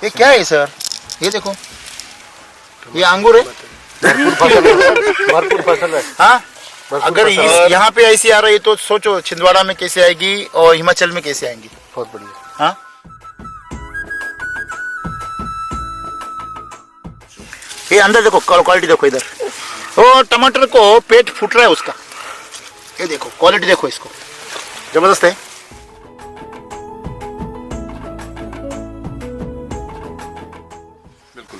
ये क्या है सर? ये देखो, ये अंगूर है। भरपूर फसल है। हाँ, अगर यहाँ पे ऐसी आ रही तो सोचो छिंदवाड़ा में कैसे आएगी और हिमाचल में कैसे आएंगी। बहुत बढ़िया। हाँ, ये अंदर देखो, क्वालिटी देखो इधर। वो टमाटर को पेट फूट रहा है उसका। ये देखो क्वालिटी देखो, इसको जबरदस्त है।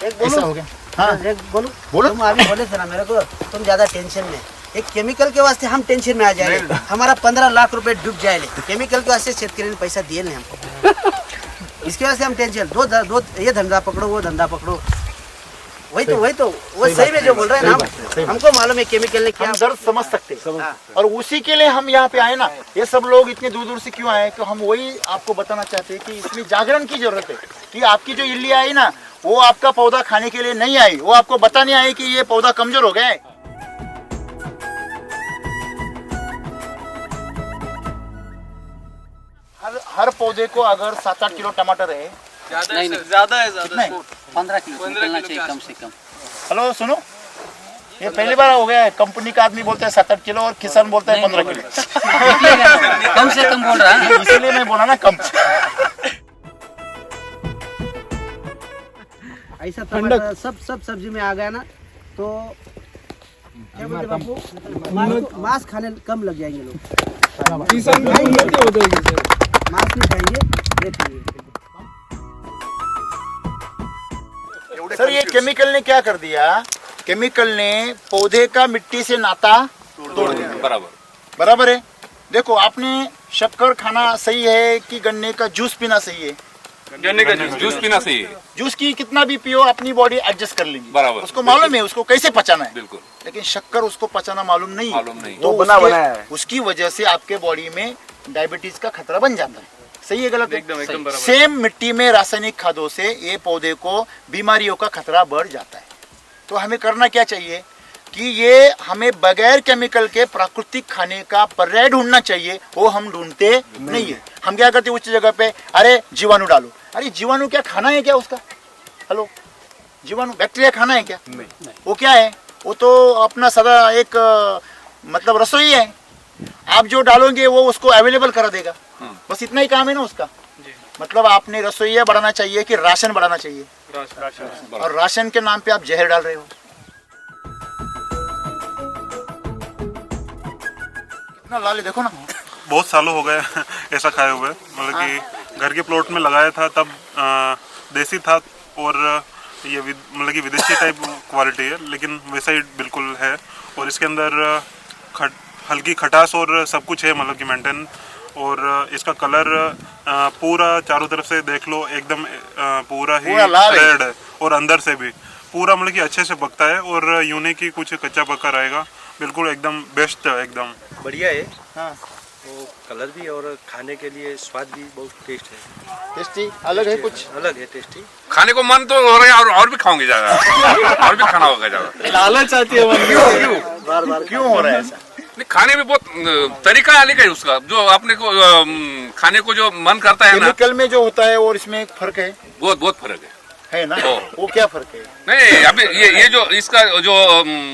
ऐसा हो गया। हाँ एक बोलो बोलो। तुम अभी बोले थे ना मेरे को, तुम ज्यादा टेंशन में। एक केमिकल के वास्ते हम टेंशन में आ जाएंगे, हमारा 15 लाख रुपए डूब जाएंगे। केमिकल के वास्ते शेतकरी ने पैसा दिए नहीं हमको, इसके वास्ते हम टेंशन। दो ये धंधा पकड़ो, वो धंधा पकड़ो। वही तो वो सही में जो बोल रहे हैं ना, हमको मालूम है केमिकल ने क्या। हम दर्द समझ सकते हैं और उसी के लिए हम यहाँ पे आए ना। ये सब लोग इतने दूर दूर से क्यों आए? तो हम वही आपको बताना चाहते हैं कि इसमें जागरण की जरूरत है। कि आपकी जो इल्ली आई ना, वो आपका पौधा खाने के लिए नहीं आई, वो आपको बताने आई कि ये पौधा कमजोर हो गया है। हर पौधे को अगर 7-8 किलो टमाटर है, नहीं ज्यादा है कितना है? 15 किलो निकलना चाहिए कम से कम। हेलो सुनो, ये पहली बार हो गया है। कंपनी का आदमी बोलता है 7-8 किलो और किसान बोलता है 15 किलो। कम से कम बोल रहा है, इसीलिए मैं बोला ना कम। ऐसा टमाटर सब सब्जी में आ गया ना तो क्या बोलते बापू, मांस खाने कम लग जाएंगे लोग। किसान की उन्नति हो जाएगी सर। मांस नहीं खाएंगे, ये खाएंगे। सर ये केमिकल ने क्या कर दिया? केमिकल ने पौधे का मिट्टी से नाता तोड़ दिया। बराबर है। देखो, आपने शक्कर खाना सही है कि गन्ने का जूस पीना सही है? गन्ने का जूस पीना सही है। जूस की कितना भी पियो, अपनी बॉडी एडजस्ट कर लेगी। बराबर। उसको मालूम है उसको कैसे पचाना है। बिल्कुल। लेकिन शक्कर उसको पचाना मालूम नहीं। वो बना है। उसकी वजह से आपके बॉडी में डायबिटीज का खतरा बन जाता है। सही है गलत है? एकदम बराबर। सेम मिट्टी में रासायनिक खादों से ये पौधे को बीमारियों का खतरा बढ़ जाता है। तो हमें करना क्या चाहिए कि ये हमें बगैर केमिकल के प्राकृतिक खाने का पर्याय ढूंढना चाहिए। वो हम ढूंढते नहीं है। हम क्या करते हैं उस जगह पे, अरे जीवाणु डालो। अरे जीवाणु क्या खाना है क्या उसका? हेलो, जीवाणु बैक्टीरिया खाना है क्या? नहीं। वो क्या है? वो तो अपना सदा एक मतलब रसोई है। आप जो डालोगे वो उसको अवेलेबल करा देगा। बस इतना ही काम है ना उसका। मतलब आपने रसोईया बढ़ाना चाहिए कि राशन बढ़ाना चाहिए? राशन। और राशन के नाम पे आप जहर डाल रहे हो। कितना लाले देखो ना। बहुत सालों हो गए ऐसा खाए हुए। मतलब कि घर के प्लॉट में लगाया था तब देसी था और ये मतलब कि विदेशी टाइप क्वालिटी है, लेकिन वैसा ही बिल्कुल है। और इसके अंदर हल्की खटास और सब कुछ है, मतलब कि मेंटेन। और इसका कलर पूरा चारों तरफ से देख लो, एकदम पूरा ही रेड है और अंदर से भी पूरा मतलब कि अच्छे से पकता है। और यूं की कुछ कच्चा पक्का रहेगा, बिल्कुल एकदम बेस्ट है, एकदम बढ़िया है। हाँ, वो कलर भी और खाने के लिए स्वाद भी बहुत टेस्ट है। टेस्टी अलग है, कुछ अलग है, टेस्टी। खाने को मन तो हो रहा है और भी खाऊंगी ज्यादा। और भी खाना होगा ज्यादा। लालच आती है मन में। बार क्यों हो रहा है ऐसा? नहीं, खाने में बहुत तरीका अलग है उसका। जो अपने को खाने को जो मन करता है ना, केमिकल में जो होता है और इसमें एक फर्क है। बहुत फर्क है ना? वो क्या फर्क है? नहीं, अभी ये जो इसका जो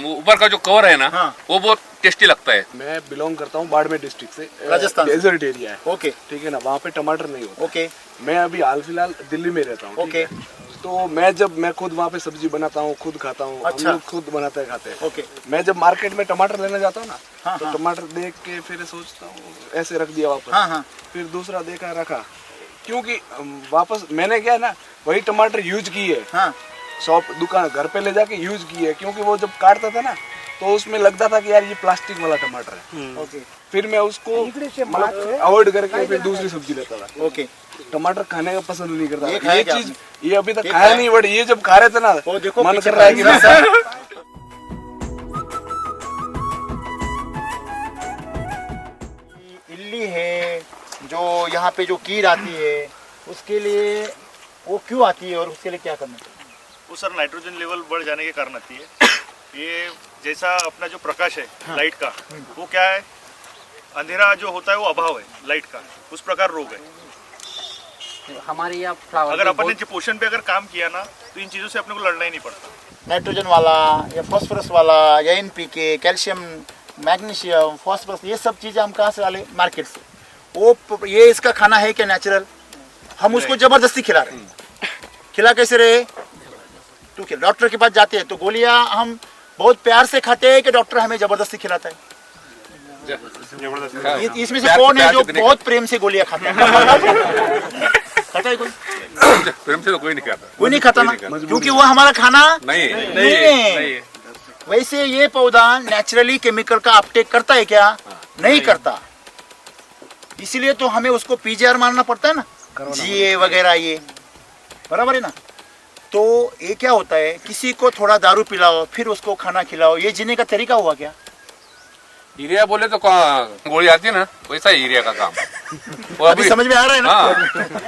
ऊपर का जो कवर है ना, हाँ। वो बहुत टेस्टी लगता है। मैं बिलोंग करता हूँ बाड़मेर डिस्ट्रिक्ट से, राजस्थान। डेजर्ट एरिया है। ओके, ठीक है ना, वहाँ पे टमाटर नहीं होता। ओके, मैं अभी हाल फिलहाल दिल्ली में रहता हूँ। ओके। तो मैं खुद वहाँ पे सब्जी बनाता हूँ, खुद खाता हूँ। अच्छा। हम लोग खुद बनाते हैं, खाते हैं। ओके। मैं जब मार्केट में टमाटर लेने जाता हूँ ना, हाँ, तो हाँ। टमाटर देख के फिर सोचता हूँ, ऐसे रख दिया वापस। हाँ, हाँ। फिर दूसरा देखा, रखा, क्योंकि वापस मैंने क्या है ना, वही टमाटर यूज किए। हाँ। शॉप, दुकान, घर पे ले जाके यूज किए। क्योंकि वो जब काटता था ना, तो उसमें लगता था कि यार ये प्लास्टिक वाला टमाटर है। ओके। फिर मैं उसको मतलब अवॉइड करके फिर दूसरी सब्जी लेता था। ओके। टमाटर खाने का पसंद नहीं करता। ये खाया क्या चीज ये अभी तक खाया नहीं, बट ये जब खा रहे थे ना, वो देखो मन पीछे कर रहा है कि खाया मैं इल्ली है जो यहाँ पे जो कीड़ आती है, उसके लिए वो क्यों आती है और उसके लिए क्या करना चाहिए? वो सर नाइट्रोजन लेवल बढ़ जाने के कारण आती है। ये जैसा अपना जो प्रकाश है लाइट का, वो क्या है, अंधेरा जो होता है वो अभाव है लाइट का, उस प्रकार रोग है। हमारे यहाँ फ्लावर अगर अपन ने जो पोषण पे अगर काम किया ना तो इन चीजों से अपने को लड़ना ही नहीं पड़ता। नाइट्रोजन वाला या फॉस्फोरस वाला या NPK, कैल्शियम, मैग्नीशियम, फॉस्फोरस, ये सब चीज़ें हम कहाँ से डाले? मार्केट से। वो ये इसका खाना है क्या नेचुरल? हम उसको जबरदस्ती खिला रहे हैं। खिला कैसे रहे? तो क्या डॉक्टर के पास जाते हैं तो गोलियां हम बहुत प्यार से खाते हैं कि डॉक्टर हमें जबरदस्ती खिलाता है? इसमें से कौन है जो बहुत प्रेम से गोलियां खाता है? खाता है कोई? प्रेम से तो कोई नहीं खाता। कोई नहीं खाता ना, क्योंकि वो हमारा खाना नहीं है। वैसे ये पौधा नेचुरली केमिकल का अपटेक करता है क्या? नहीं करता। इसीलिए तो हमें उसको PGR मारना पड़ता है ना, GA वगैरह, ये बराबर है ना। तो ये क्या होता है, किसी को थोड़ा दारू पिलाओ फिर उसको खाना खिलाओ, ये जीने का तरीका हुआ क्या? यूरिया बोले तो गोली आती है ना, वैसा ही यूरिया का काम। वो अभी समझ में आ रहा है ना? हाँ,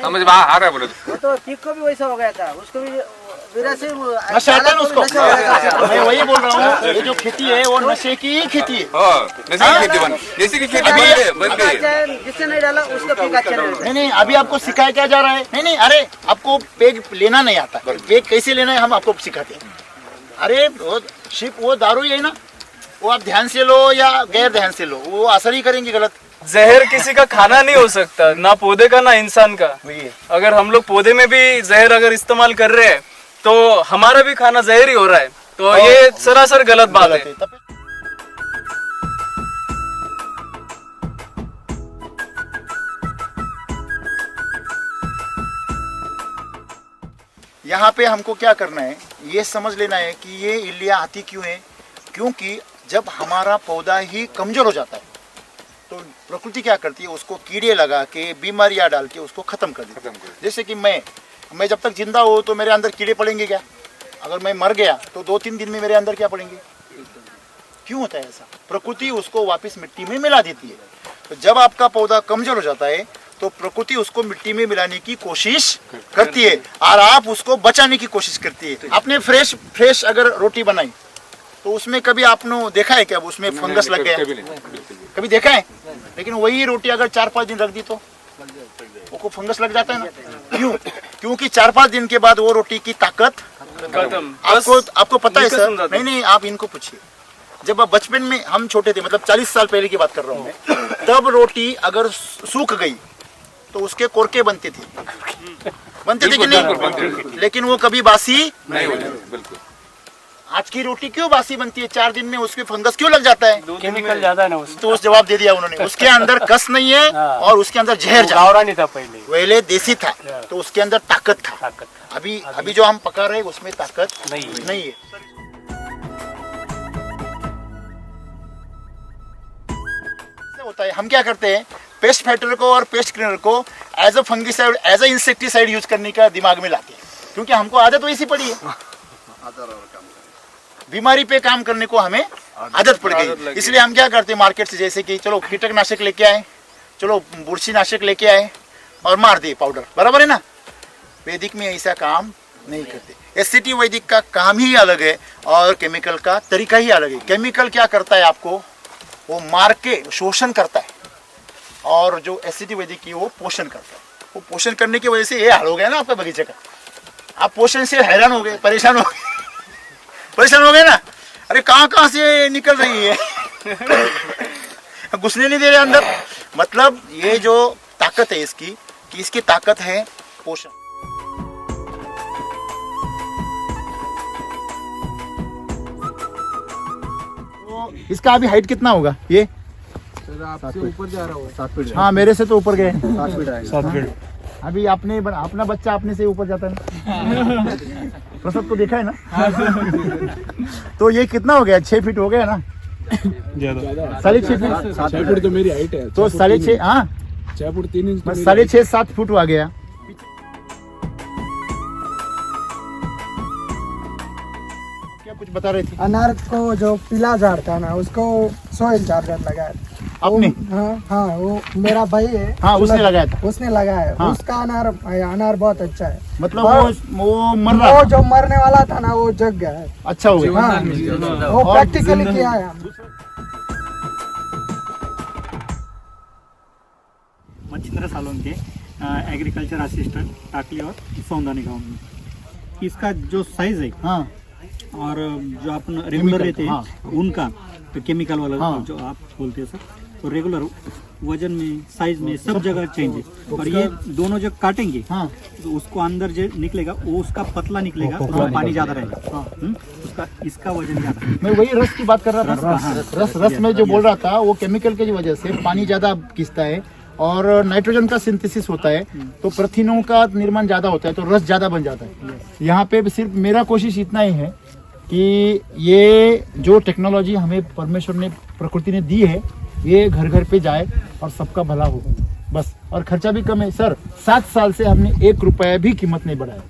समझ में आ रहा है बोले तो ठीक को भी वैसा हो गया था, उसको भी विरासत नशा आता है ना उसको। मैं वही बोल रहा हूँ, ये जो खेती है वो नशे की ही खेती है। नशे की खेती बन, जैसे की खेती बन गई। जिसने नहीं डाला उसका पीक अच्छा नहीं। नहीं, अभी आपको सिखाया क्या जा रहा है? नहीं, अरे आपको पेग लेना नहीं आता, पेग कैसे लेना है हम आपको सिखाते हैं। अरे वो दारू ही है ना, वो आप ध्यान से लो या गैर ध्यान से लो, वो असर ही करेंगे गलत। जहर किसी का खाना नहीं हो सकता, ना पौधे का ना इंसान का। अगर हम लोग पौधे में भी जहर अगर इस्तेमाल कर रहे हैं तो हमारा भी खाना जहर ही हो रहा है, तो ये सरासर गलत बात है। यहाँ पे हमको क्या करना है, ये समझ लेना है कि ये इल्लियाँ आती क्यों है। क्योंकि जब हमारा पौधा ही कमजोर हो जाता है तो प्रकृति क्या करती है, उसको कीड़े लगा के, बीमारियां डाल के उसको खत्म कर देती है। जैसे कि मैं जब तक जिंदा हूँ तो मेरे अंदर कीड़े पड़ेंगे क्या? अगर मैं मर गया तो 2-3 दिन में मेरे अंदर क्या पड़ेंगे? क्यों होता है ऐसा? प्रकृति उसको वापस मिट्टी में मिला देती है। तो जब आपका पौधा कमजोर हो जाता है तो प्रकृति उसको मिट्टी में मिलाने की कोशिश करती है और आप उसको बचाने की कोशिश करती है। आपने फ्रेश अगर रोटी बनाई तो उसमें कभी आपने देखा है क्या उसमें फंगस लग गया? कभी देखा है? लेकिन वही रोटी अगर 4-5 दिन रख दी तो वो फंगस लग जाता है ना। क्यों? क्योंकि 4-5 दिन के बाद वो रोटी की ताकत खत्म। आपको पता है सर? नहीं, आप इनको पूछिए। जब आप बचपन में हम छोटे थे, मतलब 40 साल पहले की बात कर रहा हूँ मैं, तब रोटी अगर सूख गई तो उसके कोरके बनते थे कि नहीं? लेकिन वो कभी बासी नहीं हो जाती। बिल्कुल। आज की रोटी क्यों बासी बनती है? 4 दिन में उसके फंगस क्यों लग जाता है? केमिकल ज्यादा है ना उसमें। तो उस जवाब दे दिया उन्होंने। उसके अंदर कस नहीं है और उसके अंदर जहर नहीं था पहले देसी था, तो उसके अंदर ताकत था। अभी जो हम पका रहे हैं उसमें ताकत नहीं है। होता है, हम क्या करते हैं, पेस्ट फाइटर को और पेस्ट क्लीनर को as a fungicide, as a insecticide use करने का दिमाग में लाते हैं, क्योंकि हमको आदत वैसी पड़ी है। बीमारी पे काम करने को हमें आदत पड़ गई। इसलिए हम क्या करते हैं, मार्केट से जैसे कि चलो कीटकनाशक लेके आए, चलो बुरशी नाशक लेके आए और मार दिए पाउडर, बराबर है ना। वैदिक में ऐसा काम नहीं करते। एससीटी वैदिक का काम ही अलग है और केमिकल का तरीका ही अलग है। केमिकल क्या करता है, आपको वो मार के शोषण करता है, और जो एससीटी वैदिक की वो पोषण करता है। वो पोषण करने की वजह से ये हाल हो गया ना आपका बगीचे का। आप पोषण से हैरान हो गए, परेशान हो गए ना। अरे कहाँ से निकल रही है घुसने नहीं दे रहे अंदर। मतलब ये जो ताकत है इसकी, कि इसकी ताकत है पोषण। तो इसका अभी हाइट कितना होगा ये? आपसे ऊपर जा रहा होगा 7 फीट। हाँ, मेरे से तो ऊपर गए 7 फीट। अभी अपना बच्चा अपने से ऊपर जाता है ना। प्रसाद को देखा है ना। तो ये कितना हो गया? 6 फीट हो गया ना। 6.5 फीट। 6 फीट तो मेरी हाइट है। तो 6.5, हाँ 6 फुट 3 इंच। 6.5-7 फुट आ गया। क्या कुछ बता रहे थे? अनार को जो पीला झाड़ था ना, उसको सॉइल चार्जर लगाया आपने? हाँ, वो मेरा भाई है। हाँ, उसने लगाया था। उसने लगाया। हाँ। उसका अनार बहुत अच्छा है। मतलब वो मर रहा वो जो मरने वाला था ना, वो जग गया है। अच्छा हो गया। हाँ, वो प्रैक्टिकली किया है। मच्छिंद्र सालोंके एग्रीकल्चर असिस्टेंट टाकली और सौंदानी गांव में। इसका जो साइज है हाँ और जो अपन रेगुलर रहते हैं हाँ। उनका तो केमिकल वाला हाँ। जो आप बोलते हैं सर, तो रेगुलर वजन में साइज में सब जगह चेंज है। और ये दोनों जब काटेंगे हाँ तो उसको अंदर जो निकलेगा वो उसका पतला निकलेगा, उसमें पानी ज्यादा रहेगा। उसका इसका वजन ज्यादा है। मैं वही रस की बात कर रहा था। रस में जो बोल रहा था वो केमिकल की वजह से पानी ज्यादा खींचता है और नाइट्रोजन का सिंथेसिस होता है, तो प्रथिनों का निर्माण ज्यादा होता है, तो रस ज्यादा बन जाता है। यहाँ पे सिर्फ मेरा कोशिश इतना ही है कि ये जो टेक्नोलॉजी हमें परमेश्वर ने प्रकृति ने दी है ये घर घर पे जाए और सबका भला हो बस। और खर्चा भी कम है सर। 7 साल से हमने 1 रुपया भी कीमत नहीं बढ़ाया।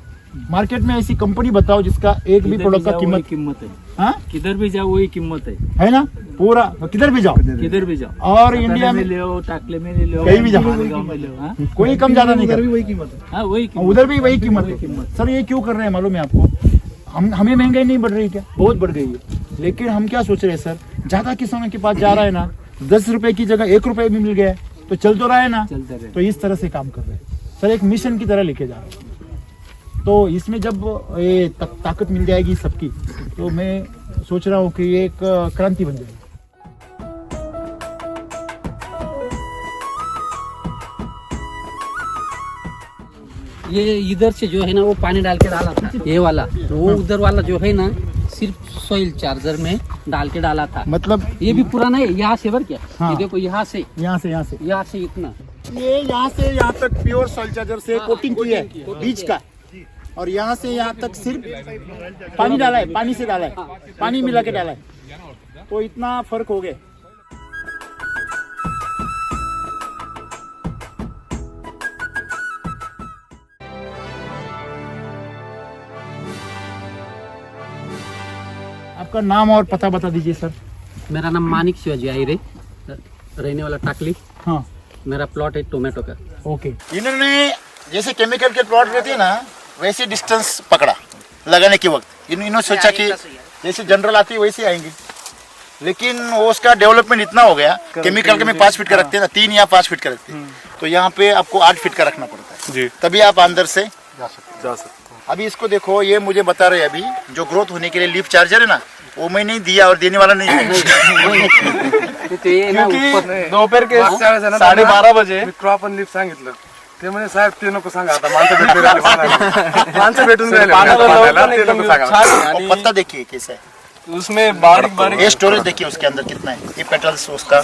मार्केट में ऐसी कंपनी बताओ जिसका एक भी प्रोडक्ट का कीमत है। हाँ किधर भी जाओ वही कीमत है ना, पूरा किधर भी जाओ किधर भी जाओ। और इंडिया में ले लो, टाकले में ले लो, कहीं भी जाओ, गाँव में ले लो। हाँ? कोई कम ज्यादा नहीं कर। वही कीमत है। हाँ वही कीमत। उधर भी वही कीमत है सर। ये क्यों कर रहे हैं मालूम है आपको? हमें महंगाई नहीं बढ़ रही क्या? बहुत बढ़ गई है। लेकिन हम क्या सोच रहे हैं सर, ज्यादा किसानों के पास जा रहा है ना, 10 रुपए की जगह 1 रुपए भी मिल गया है तो चल तो रहा है ना। तो इस तरह से काम कर रहे हैं सर, एक मिशन की तरह लेके जा रहे हैं। तो इसमें जब ये ताकत मिल जाएगी सबकी, तो मैं सोच रहा हूँ कि ये एक क्रांति बन जाएगी। ये इधर से जो है ना वो पानी डाल के डाला था ये वाला, तो वो उधर वाला जो है ना सिर्फ सॉइल चार्जर में डाल के डाला था। मतलब ये भी पुराना है, यहाँ से भर क्या हाँ। ये देखो यहाँ से ये इतना यहाँ से यहाँ तक प्योर सॉइल चार्जर से कोटिंग की है बीज का, और यहाँ से यहाँ तक सिर्फ पानी डाला है, पानी से डाला है, पानी मिला के डाला है, तो इतना फर्क हो गया। आपका नाम और पता बता दीजिए सर। मेरा नाम मानिक शिवाजी आहिरे, रहने वाला टाकली। हाँ मेरा प्लॉट है टोमेटो का। ओके। इन्होंने जैसे केमिकल के प्लॉट रहते हैं ना वैसे डिस्टेंस पकड़ा लगाने के वक्त। इन्होंने सोचा कि जैसे जनरल आती है वैसे आएंगे, लेकिन वो उसका डेवलपमेंट इतना हो गया, केमिकल के में 5 फीट का रखते हैं ना, 3 या 5 फीट का रखते हैं, तो यहाँ पे आपको 8 फीट का रखना पड़ता है जी, तभी आप अंदर से जा सकते। अभी इसको देखो, ये मुझे बता रहे हैं अभी जो ग्रोथ होने के लिए लीफ चार्जर है ना वो मैं नहीं दिया और देने वाला नहीं है। दोपहर के 12:30 बजे क्रॉप लिप सांगितलं ते म्हणे साहेब ते नको सांगा आता माणसं भेटून और पत्ता देखिए कैसा है, उसमें बारीक बारीक ये स्टोरेज देखिए उसके अंदर कितना है, ये पेटल्स उसका।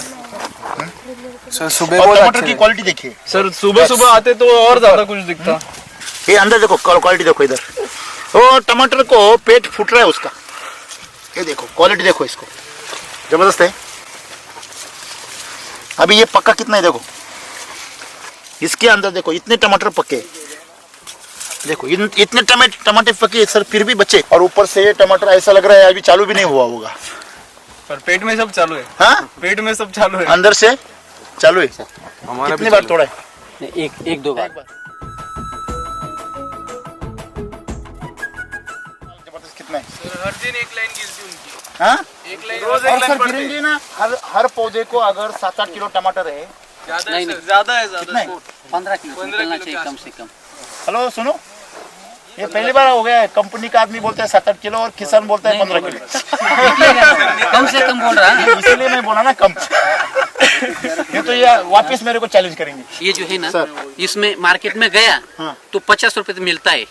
सुबह और टमाटर की क्वालिटी देखिए सर, सुबह सुबह आते तो और ज्यादा कुछ दिखता। ये अंदर देखो क्वालिटी देखो, इधर वो टमाटर को पेट फूट रहा है उसका, ये देखो क्वालिटी देखो, इसको जबरदस्त है। अभी ये पक्का कितना है देखो, इसके अंदर देखो इतने टमाटर पके, देखो इतने टमाटर पके सर, फिर भी बचे, और ऊपर से ये टमाटर ऐसा लग रहा है अभी चालू भी नहीं हुआ होगा, पर पेट में सब चालू है। हाँ पेट में सब चालू है, अंदर से चालू है। कितनी बार तोड़ा है? एक दो बार। जबरदस्त कितना है हर दिन एक लाइन गिरती उनकी। हाँ? एक लाइन और सर गिरेंगे ना, हर पौधे को अगर 7-8 किलो टमाटर है। ज्यादा है, नहीं, ज्यादा है, ज्यादा कितना है? 15 किलो निकलना चाहिए कम से कम। हेलो सुनो, ये पहली बार हो गया है, कंपनी का आदमी बोलता है 7-8 किलो और किसान बोलता है 15 किलो। कम से कम बोल रहा है। इसीलिए मैं बोला ना कम। ये तो ये वापस मेरे को चैलेंज करेंगे। ये जो है ना इसमें मार्केट में गया हाँ। तो 50 रुपए तो मिलता है।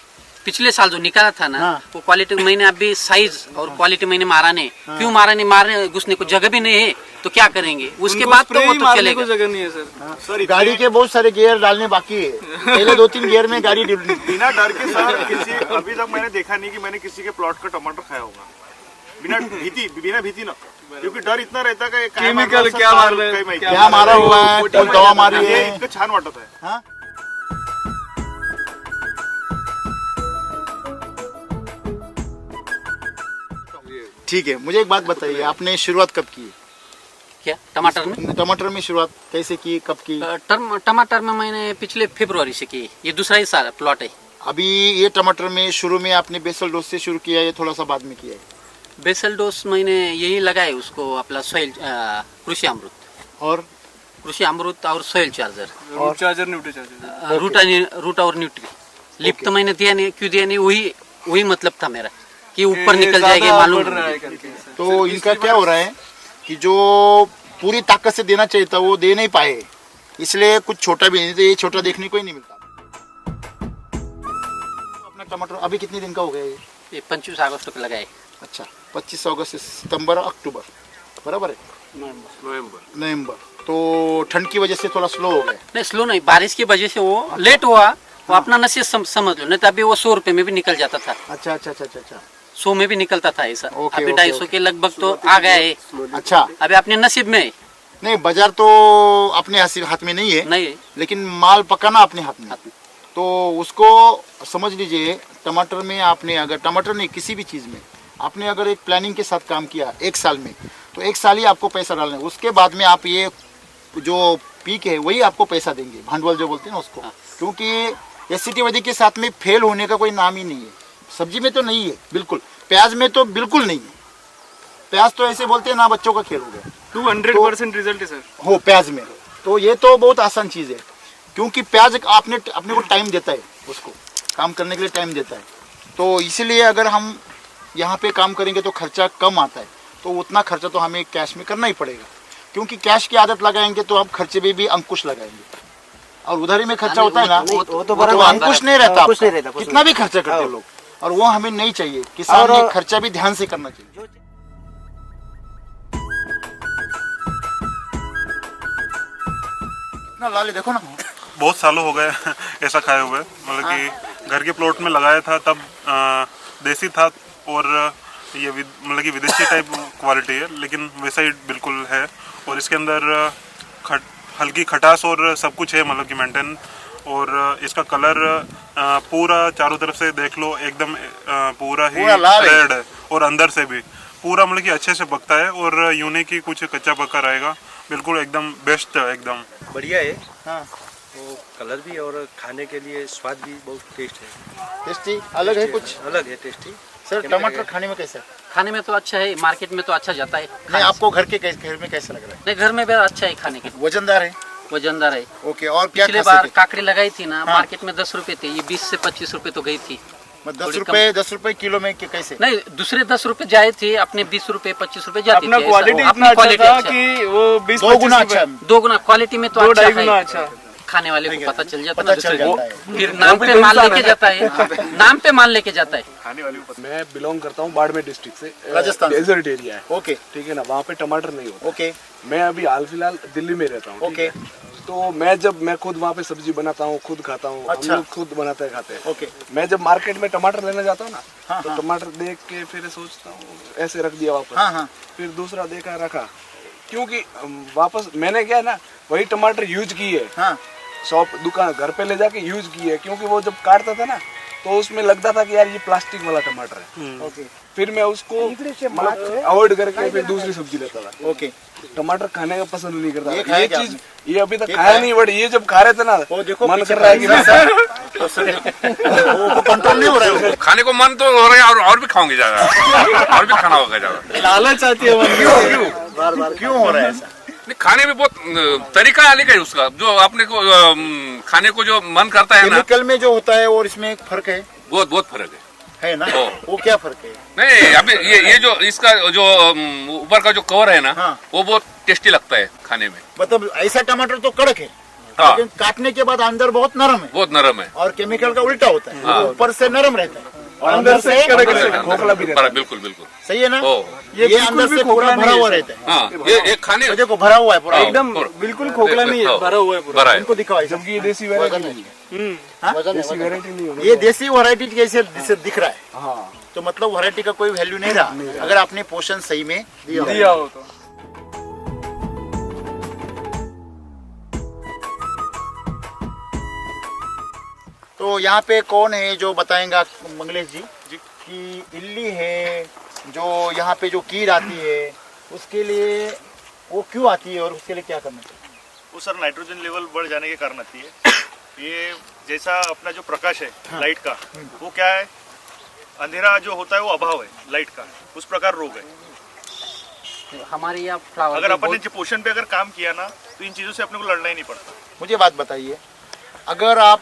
पिछले साल जो निकाला था ना हाँ। वो क्वालिटी मैंने अभी साइज और क्वालिटी मैंने मारा नहीं। क्यों मारा नहीं? मारने घुसने को जगह भी नहीं है तो क्या करेंगे? उसके बाद तो वो तो चलेगा। जगह नहीं है सर। गाड़ी के बहुत सारे गियर डालने बाकी है, पहले 2-3 गियर में गाड़ी बिना डर के सर किसी अभी तक मैंने देखा नहीं कि मैंने किसी के प्लॉट का टमाटर खाया होगा बिना भीती ना, क्योंकि डर इतना रहता है कि केमिकल क्या मार रहे हैं, क्या मारा हुआ है, कोई दवा मारी है। इतकं छान वाटत आहे। हाँ? ठीक है, मुझे एक बात बताइए, आपने शुरुआत कब की? क्या टमाटर में? टमाटर में शुरुआत कैसे की, कब की? टमाटर में मैंने पिछले फरवरी से की। ये दूसरा ही साल प्लॉट है। अभी ये टमाटर में शुरू में आपने बेसल डोज से शुरू किया है, थोड़ा सा बाद में किया है? बेसल डोज मैंने यही लगाए उसको अपना सॉइल कृषि अमृत। और कृषि अमृत और soil charger, root charger nutri charger, root और न्यूट्री। लिप तो मैंने दिया नहीं, क्यों दिया नहीं, वही मतलब था मेरा कि ऊपर निकल जाएगी मालूम। तो इनका क्या हो रहा है कि जो पूरी ताकत से देना चाहिए था वो दे नहीं पाए, इसलिए कुछ छोटा भी नहीं, तो ये छोटा देखने को ही नहीं मिलता। अपना टमाटर अभी कितने दिन का हो गया ये 25 अगस्त को लगाए। अच्छा, 25 अगस्त, सितंबर, अक्टूबर, बराबर है, नवंबर। तो ठंड की वजह से थोड़ा स्लो हो गया। नहीं स्लो नहीं, बारिश की वजह से वो लेट हुआ, वो अपना नसीब समझ लो, नहीं तो अभी वो 100 रुपए में भी निकल जाता था। अच्छा अच्छा अच्छा अच्छा अच्छा, 100 में भी निकलता था ऐसा। ओके, अभी ओके, 250 के लगभग तो आ गया है। अच्छा, अभी अपने नसीब में है। नहीं बाजार तो अपने हाथ में नहीं है, नहीं, लेकिन माल पकाना अपने हाथ में। तो उसको समझ लीजिए, टमाटर में आपने अगर, टमाटर नहीं किसी भी चीज़ में आपने अगर एक प्लानिंग के साथ काम किया 1 साल में, तो 1 साल ही आपको पैसा डालना है। उसके बाद में आप ये जो पीक है वही आपको पैसा देंगे, भांडवल जो बोलते हैं ना उसको। क्योंकि एससीटी वैदिक के साथ में फेल होने का कोई नाम ही नहीं है। सब्जी में तो नहीं है बिल्कुल, प्याज में तो बिल्कुल नहीं है। प्याज तो ऐसे बोलते हैं ना बच्चों का खेल हो गया। 200% रिजल्ट है सर हो प्याज में, तो ये तो बहुत आसान चीज़ है, क्योंकि प्याज आपने अपने को टाइम देता है, उसको काम करने के लिए टाइम देता है। तो इसीलिए अगर हम यहाँ पे काम करेंगे तो खर्चा कम आता है, तो उतना खर्चा तो हमें कैश में करना ही पड़ेगा। क्योंकि कैश की आदत लगाएंगे तो आप खर्चे में भी अंकुश लगाएंगे, और उधारी में खर्चा होता है ना, वो तो अंकुश नहीं रहता, कितना भी खर्चा करते हैं लोग, और वो हमें नहीं चाहिए। किसान ने खर्चा भी ध्यान से करना चाहिए। कितना लाले देखो ना, बहुत सालों हो गए ऐसा खाए हुए, मतलब कि घर के प्लॉट में लगाया था तब देसी था, और ये मतलब कि विदेशी टाइप क्वालिटी है, लेकिन वैसा ही बिल्कुल है। और इसके अंदर हल्की खटास और सब कुछ है, मतलब कि मेंटेन। और इसका कलर पूरा चारों तरफ से देख लो, एकदम पूरा ही रेड है, और अंदर से भी पूरा मतलब कि अच्छे से पकता है, और यूं नहीं कि कुछ कच्चा पक्का रहेगा, बिल्कुल एकदम बेस्ट, एकदम बढ़िया है। हाँ, तो कलर भी और खाने के लिए स्वाद भी बहुत टेस्ट है, टेस्टी अलग है, कुछ अलग है, टेस्टी। सर टमाटर खाने में कैसा है? खाने में तो अच्छा है, मार्केट में तो अच्छा जाता है। नहीं, आपको घर में कैसा लग रहा है? नहीं, घर में भी अच्छा है खाने के, वजनदार है, वजनदार है। ओके। और क्या पिछले खासियत बार है? काकड़ी लगाई थी ना, हाँ। मार्केट में 10 रुपए थे, ये 20 से 25 रुपए तो गई थी। 10 रुपए किलो में कैसे? नहीं, दूसरे 10 रुपए जाए थे, अपने 20 रुपए 25 रुपए जाते थे। अपना क्वालिटी इतना अच्छा था कि वो 20-25 गुना अच्छा, 2 गुना क्वालिटी में तो अच्छा ढाई गुना है। अच्छा। खाने वाले को पता चल जाता पता है, चल जाता है। फिर नाम पे माल लेके जाता है, नाम पे माल लेके जाता है। मैं बिलोंग करता हूँ बाड़मेर डिस्ट्रिक्ट से, राजस्थान। डेजर्ट एरिया है, ओके ठीक है ना, वहाँ पे टमाटर नहीं होता। ओके मैं अभी हाल फिलहाल दिल्ली में रहता हूँ, ठीक है? तो मैं खुद वहाँ पे सब्जी बनाता हूँ, खुद खाता हूँ, अच्छा। हम लोग खुद बनाते हैं, खाते हैं। ओके। मैं जब मार्केट में टमाटर लेने जाता हूँ ना, हाँ, तो हाँ। टमाटर देख के फिर सोचता हूँ, ऐसे रख दिया वापस। हाँ, हाँ। फिर दूसरा देखा, रखा, क्योंकि वापस मैंने क्या है ना, वही टमाटर यूज की है, हाँ, शॉप दुकान घर पे ले जाके यूज की है, क्योंकि वो जब काटता था ना तो उसमें लगता था कि यार ये प्लास्टिक वाला टमाटर है। ओके फिर मैं उसको अवॉइड करके फिर दूसरी सब्जी लेता था। ओके। टमाटर खाने का पसंद नहीं करता, ये खाया ये क्या चीज ये अभी तक खाया नहीं, बट ये जब खा रहे थे ना, वो देखो मन पीछे कर रहा है कि वो कंट्रोल नहीं हो रहा है। खाने को मन तो हो रहा है, और भी खाऊंगे ज्यादा, और भी खाना होगा ज्यादा। लालच आती है मन में। बार बार क्यों हो रहा है ऐसा? नहीं, खाने में बहुत तरीका अलग है उसका, जो अपने को खाने को जो मन करता है ना, केमिकल में जो होता है और इसमें एक फर्क है, बहुत फर्क है ना? ओ। वो क्या फर्क है? नहीं, अभी ये जो इसका जो ऊपर का जो कवर है ना, हाँ। वो बहुत टेस्टी लगता है खाने में। मतलब ऐसा टमाटर तो कड़क है, हाँ। लेकिन काटने के बाद अंदर बहुत नरम है, बहुत नरम है, और केमिकल का उल्टा होता है, हाँ। वो ऊपर से नरम रहता है और अंदर से खोखला भी रहता है। बिल्कुल बिल्कुल सही है ना? ओ। ये अंदर से पूरा भरा हुआ रहता है। हाँ, ये खाने देखो भरा हुआ है पूरा, एकदम बिल्कुल खोखला नहीं है, भरा हुआ है पूरा। भरा है। इनको दिखाओ, जबकि ये देसी वैरायटी नहीं है, देसी वैरायटी नहीं होनी। ये देसी वैरायटी जैसे दिख रहा है, हाँ, तो मतलब वैरायटी का कोई वैल्यू नहीं रहा अगर आपने पोषण सही में दिया हो तो। तो यहाँ पे कौन है जो बताएंगा मंगलेश जी कि इल्ली है जो यहाँ पे जो कीड़ आती है उसके लिए वो क्यों आती है और उसके लिए क्या करना चाहिए? वो सर नाइट्रोजन लेवल बढ़ जाने के कारण आती है। ये जैसा अपना जो प्रकाश है लाइट का, वो क्या है, अंधेरा जो होता है वो अभाव है लाइट का, उस प्रकार रोग है। हमारे यहाँ फ्लावर अगर अपन ने पोषण पे अगर काम किया ना तो इन चीजों से अपने को लड़ना ही नहीं पड़ता। मुझे बात बताइए, अगर आप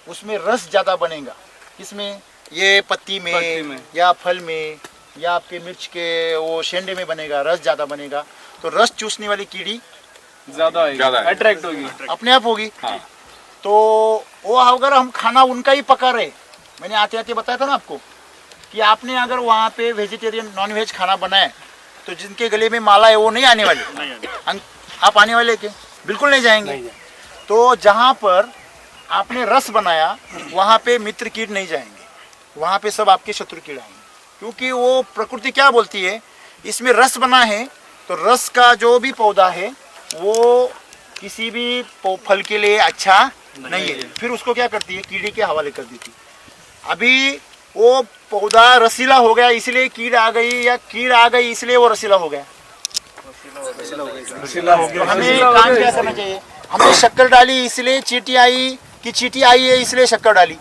उसमें रस ज्यादा बनेगा, किसमें, ये पत्ती में या फल में या आपके मिर्च के वो शेंडे में बनेगा, रस ज्यादा बनेगा, तो रस चूसने वाली कीड़ी ज्यादा अट्रैक्ट होगी, अपने आप होगी। हाँ। तो वो अगर हम खाना उनका ही पका रहे, मैंने आते आते बताया था ना आपको कि आपने अगर वहाँ पे वेजिटेरियन नॉन वेज खाना बनाए तो जिनके गले में माला है वो नहीं आने वाले, आप आने वाले के बिल्कुल नहीं जाएंगे। तो जहाँ पर आपने रस बनाया वहाँ पे मित्र कीट नहीं जाएंगे, वहाँ पे सब आपके शत्रु कीट आएंगे, क्योंकि वो प्रकृति क्या बोलती है, इसमें रस बना है तो रस का जो भी पौधा है वो किसी भी फल के लिए अच्छा नहीं है, फिर उसको क्या करती है, कीड़े के हवाले कर देती है। अभी वो पौधा रसीला हो गया इसलिए कीड़ आ गई, या कीड़ आ गई इसलिए वो रसीला हो गया। तो हमें काम क्या करना चाहिए, हमने शक्कर डाली इसलिए चींटी आई, कि चींटी आई है इसलिए शक्कर डाली,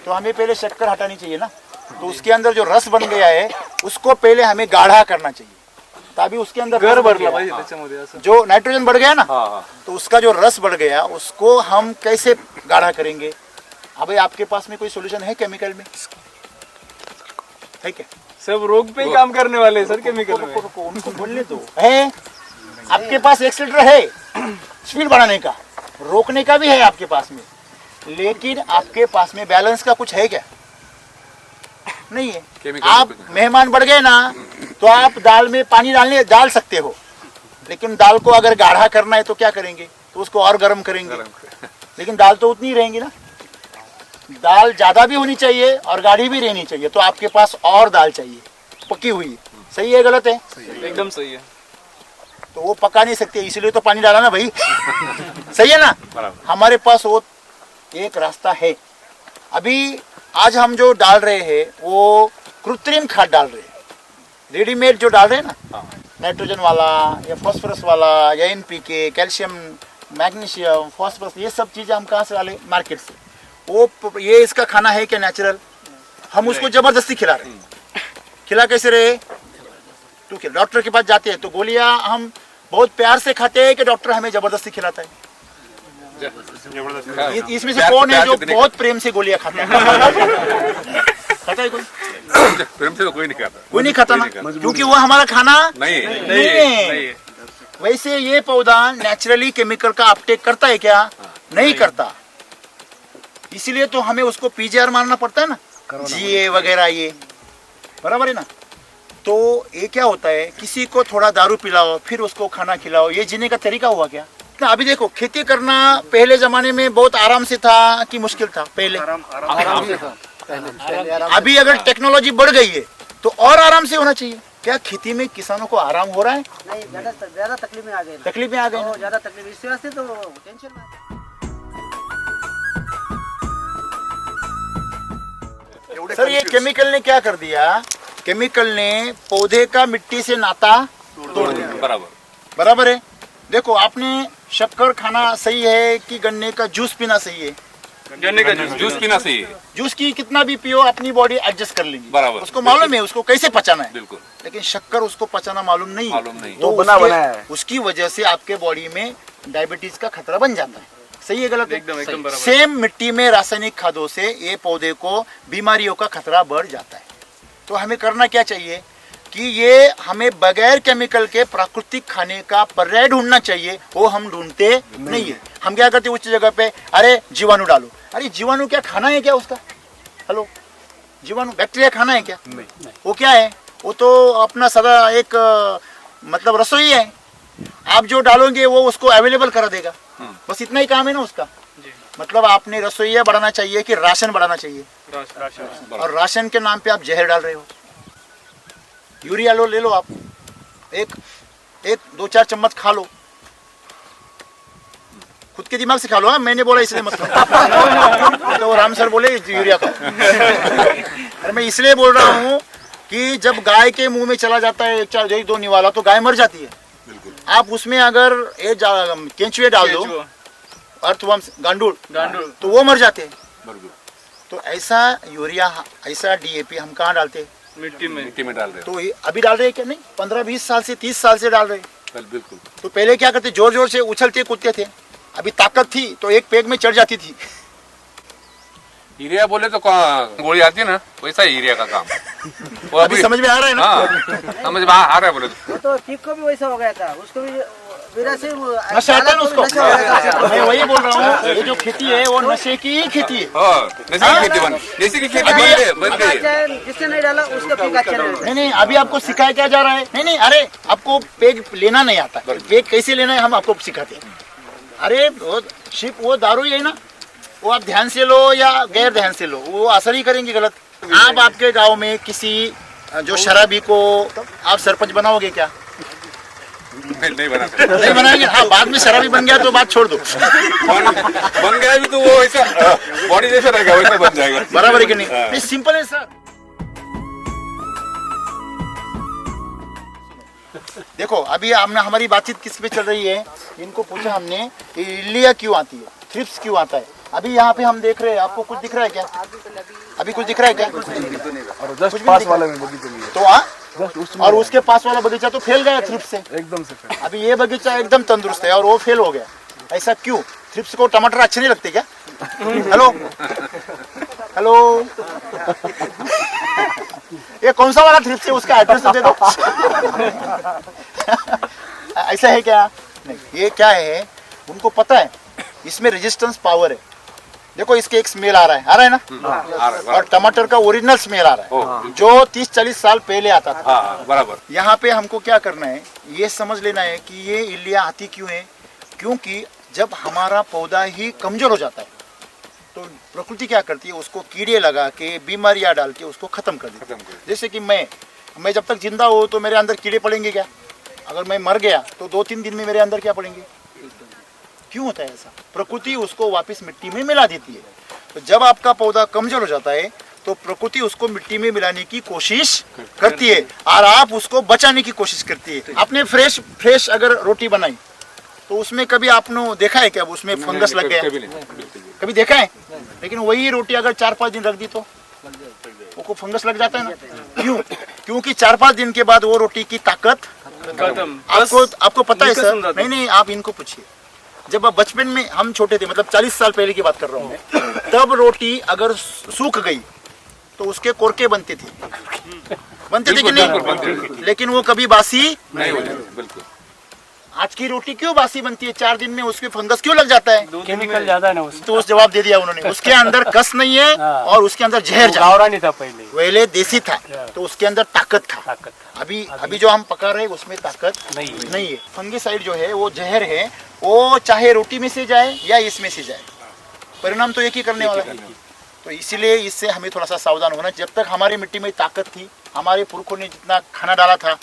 तो हमें पहले शक्कर हटानी चाहिए ना। तो उसके अंदर जो रस बन गया है उसको पहले हमें गाढ़ा करना चाहिए, तभी उसके अंदर घर रस बढ़ गया। गया, जो नाइट्रोजन बढ़ गया ना, तो उसका जो रस बढ़ गया उसको हम कैसे गाढ़ा करेंगे। अभी आपके पास में कोई सोल्यूशन है केमिकल में, है क्या? सब रोग पे ही काम करने वाले हैं सर केमिकल में। उनको बोलने दो, है आपके पास एक्सीलरेटर है स्पीड बढ़ाने का, रोकने का भी है आपके पास में, लेकिन आपके पास में बैलेंस का कुछ है क्या? नहीं है। आप मेहमान बढ़ गए ना तो आप दाल में पानी डाल सकते हो, लेकिन दाल को अगर गाढ़ा करना है तो क्या करेंगे, तो उसको और गर्म करेंगे, लेकिन दाल तो उतनी ही रहेंगी ना। दाल ज्यादा भी होनी चाहिए और गाढ़ी भी रहनी चाहिए, तो आपके पास और दाल चाहिए पकी हुई। सही है गलत है? एकदम सही है। तो वो पका नहीं सकते इसलिए तो पानी डाला ना भाई। सही है ना? हमारे पास वो एक रास्ता है। अभी आज हम जो डाल रहे हैं वो कृत्रिम खाद डाल रहे हैं, रेडीमेड जो डाल रहे हैं ना, नाइट्रोजन वाला या फास्फोरस वाला या एनपीके, कैल्शियम, मैग्नीशियम, फास्फोरस, ये सब चीजें हम कहाँ से डाले, मार्केट से। वो ये इसका खाना है क्या नेचुरल? हम उसको जबरदस्ती खिला रहे हैं। खिला कैसे रहे? तो डॉक्टर के पास जाते हैं तो गोलियां हम बहुत प्यार से खाते हैं कि डॉक्टर हमें जबरदस्ती खिलाता है? इसमें से कौन है जो बहुत प्रेम से गोलियां खाता है? खाता है कोई? प्रेम से तो कोई नहीं खाता, कोई नहीं खाता ना, क्योंकि वो हमारा खाना नहीं है। वैसे ये पौधा नेचुरली केमिकल का अपटेक करता है क्या? नहीं करता, इसीलिए तो हमें उसको पीजीआर मारना पड़ता है ना, जीए वगैरह, ये बराबर है ना। तो ये क्या होता है, किसी को थोड़ा दारू पिलाओ फिर उसको खाना खिलाओ, ये जीने का तरीका हुआ क्या? ना अभी देखो, खेती करना पहले जमाने में बहुत आराम से था कि मुश्किल था? पहले आराम से था। अभी अगर टेक्नोलॉजी बढ़ गई है तो और आराम से होना चाहिए। क्या खेती में किसानों को आराम हो रहा है? नहीं, ज्यादा तकलीफ में आ गए। तकलीफ में आ गए, ज्यादा तकलीफ, इस वास्ते तो टेंशन में। सर ये केमिकल ने क्या कर दिया, केमिकल ने पौधे का मिट्टी से नाता तोड़ दिया। बराबर है। देखो, आपने शक्कर खाना सही है कि गन्ने का जूस पीना सही है? गन्ने का जूस पीना सही है। जूस की कितना भी पियो अपनी बॉडी एडजस्ट कर लेगी, बराबर, उसको मालूम है उसको कैसे पचाना है। बिल्कुल। लेकिन शक्कर उसको पचाना मालूम नहीं, तो बनाया है। उसकी वजह से आपके बॉडी में डायबिटीज का खतरा बन जाता है। सही है गलत? एकदम बराबर। सेम मिट्टी में रासायनिक खादों से ये पौधे को बीमारियों का खतरा बढ़ जाता है। तो हमें करना क्या चाहिए कि ये हमें बगैर केमिकल के प्राकृतिक खाने का पर्याय ढूंढना चाहिए, वो हम ढूंढते नहीं है। हम क्या करते उस जगह पे, अरे जीवाणु डालो। अरे जीवाणु क्या खाना है क्या उसका? हेलो, जीवाणु बैक्टीरिया खाना है क्या? नहीं। वो क्या है? वो तो अपना सदा एक मतलब रसोई है, आप जो डालोगे वो उसको अवेलेबल करा देगा, बस इतना ही काम है ना उसका। मतलब आपने रसोईया बढ़ाना चाहिए कि राशन बढ़ाना चाहिए? और राशन के नाम पे आप जहर डाल रहे हो। यूरिया ले लो आप, एक 2-4 चम्मच खा लो, खुद के दिमाग से खा लो। हाँ, मैंने बोला इसलिए मत खाओ। तो राम सर बोले यूरिया खाओ। अरे मैं इसलिए बोल रहा हूँ कि जब गाय के मुंह में चला जाता है 1-4 निवाला तो गाय मर जाती है। आप उसमें अगर केंचुए डाल दो, अर्थवर्म, गांडूल, तो वो मर जाते हैं। तो ऐसा यूरिया, ऐसा डीएपी हम कहाँ डालते हैं? मिट्टी में मिट्टी में डाल रहे तो अभी डाल रहे हैं क्या? नहीं, 15-20 साल से 30 साल से डाल रहे हैं। हो बिल्कुल। तो पहले क्या करते, जोर जोर से उछलते कूदते थे, अभी ताकत थी तो एक पेग में चढ़ जाती थी। यूरिया बोले तो गोली आती है ना, वैसा ही यूरिया का काम। वो अभी समझ में आ रहा है ना? हाँ समझ में आ रहा है बोले तो। वो तो टिक को भी वैसा हो गया था, उसको भी विरासत नशा आता है ना उसको। नशा हो गया था। मैं वही बोल रहा हूँ, ये जो खेती है वो नशे की ही खेती है। नशे की खेती देसी की खेती बन गई है। जिसने नहीं डाला उसका पीक अच्छा नहीं होता। नहीं, अभी आपको सिखाया क्या जा रहा है? नहीं, अरे आपको पेग लेना नहीं आता, पेग कैसे लेना है हम आपको सिखाते हैं। अरे वो दारू ही है ना, वो आप ध्यान से लो या गैर ध्यान से लो, वो असर ही करेंगे गलत। आप आपके गांव में किसी जो शराबी को आप सरपंच बनाओगे क्या? नहीं बना नहीं बनाएंगे। हाँ, बाद में शराबी बन गया तो बात छोड़ दो। बन गया भी तो वो ऐसा बॉडी जैसा रहेगा, वैसा बन जाएगा। बराबर है कि नहीं? सिंपल है सर। देखो अभी हमने हमारी बातचीत किस पे चल रही है, इनको पूछा हमने इल्लिया क्यों आती है, थ्रिप्स क्यों आता है। अभी यहाँ पे हम देख रहे हैं, आपको कुछ दिख रहा है क्या? अभी कुछ दिख रहा है क्या? और जस्ट पास वाले में बगीचे में तो और उसके पास वाला बगीचा तो फैल गया थ्रिप्स से एकदम से फैल। अभी ये बगीचा एकदम तंदुरुस्त है और वो फेल हो गया। ऐसा क्यों? थ्रिप्स को टमाटर अच्छे नहीं लगते क्या? हेलो हेलो, ये कौन सा वाला थ्रिप्स है, उसका एड्रेस दे दो। ऐसा है क्या? नहीं, ये क्या है, उनको पता है इसमें रेजिस्टेंस पावर है। देखो इसके एक स्मेल आ रहा है ना, और टमाटर का ओरिजिनल स्मेल आ रहा है जो 30-40 साल पहले आता था। बराबर। यहाँ पे हमको क्या करना है, ये समझ लेना है कि ये इल्लियाँ आती क्यों है। क्योंकि जब हमारा पौधा ही कमजोर हो जाता है तो प्रकृति क्या करती है, उसको कीड़े लगा के बीमारियां डाल के उसको खत्म कर देती है। जैसे कि मैं जब तक जिंदा हूँ तो मेरे अंदर कीड़े पड़ेंगे क्या? अगर मैं मर गया तो 2-3 दिन में मेरे अंदर क्या पड़ेंगे? क्यों होता है ऐसा? प्रकृति उसको वापस मिट्टी में मिला देती है। तो जब आपका पौधा कमजोर हो जाता है तो प्रकृति उसको मिट्टी में मिलाने की कोशिश करती है और आप उसको बचाने की कोशिश करती है। आपने फ्रेश अगर रोटी बनाई तो उसमें कभी आपने देखा है क्या उसमें फंगस लग गया? कभी देखा है? लेकिन वही रोटी अगर 4-5 दिन रख दी तो वो फंगस लग जाता है ना। क्यों? क्योंकि 4-5 दिन के बाद वो रोटी की ताकत खत्म। आपको पता है सर? नहीं, आप इनको पूछिए। जब आप बचपन में हम छोटे थे, मतलब 40 साल पहले की बात कर रहा हूँ मैं, तब रोटी अगर सूख गई तो उसके कोरके बनते थे कि नहीं? लेकिन वो कभी बासी नहीं हो जाएगा। बिल्कुल। आज की रोटी क्यों बासी बनती है? 4 दिन में उसके फंगस क्यों लग जाता है? केमिकल ज्यादा है ना उसमें। तो उस जवाब दे दिया उन्होंने। उसके अंदर कस नहीं है और उसके अंदर जहर नहीं था पहले देसी था तो उसके अंदर ताकत था। अभी जो हम पका रहे हैं उसमें ताकत नहीं है। फंगिसाइड जो है वो जहर है, वो चाहे रोटी में से जाए या इसमें से जाए, परिणाम तो एक ही करने वाला है। तो इसीलिए इससे हमें थोड़ा सा सावधान होना। जब तक हमारी मिट्टी में ताकत थी, हमारे पुरखों ने जितना खाना डाला था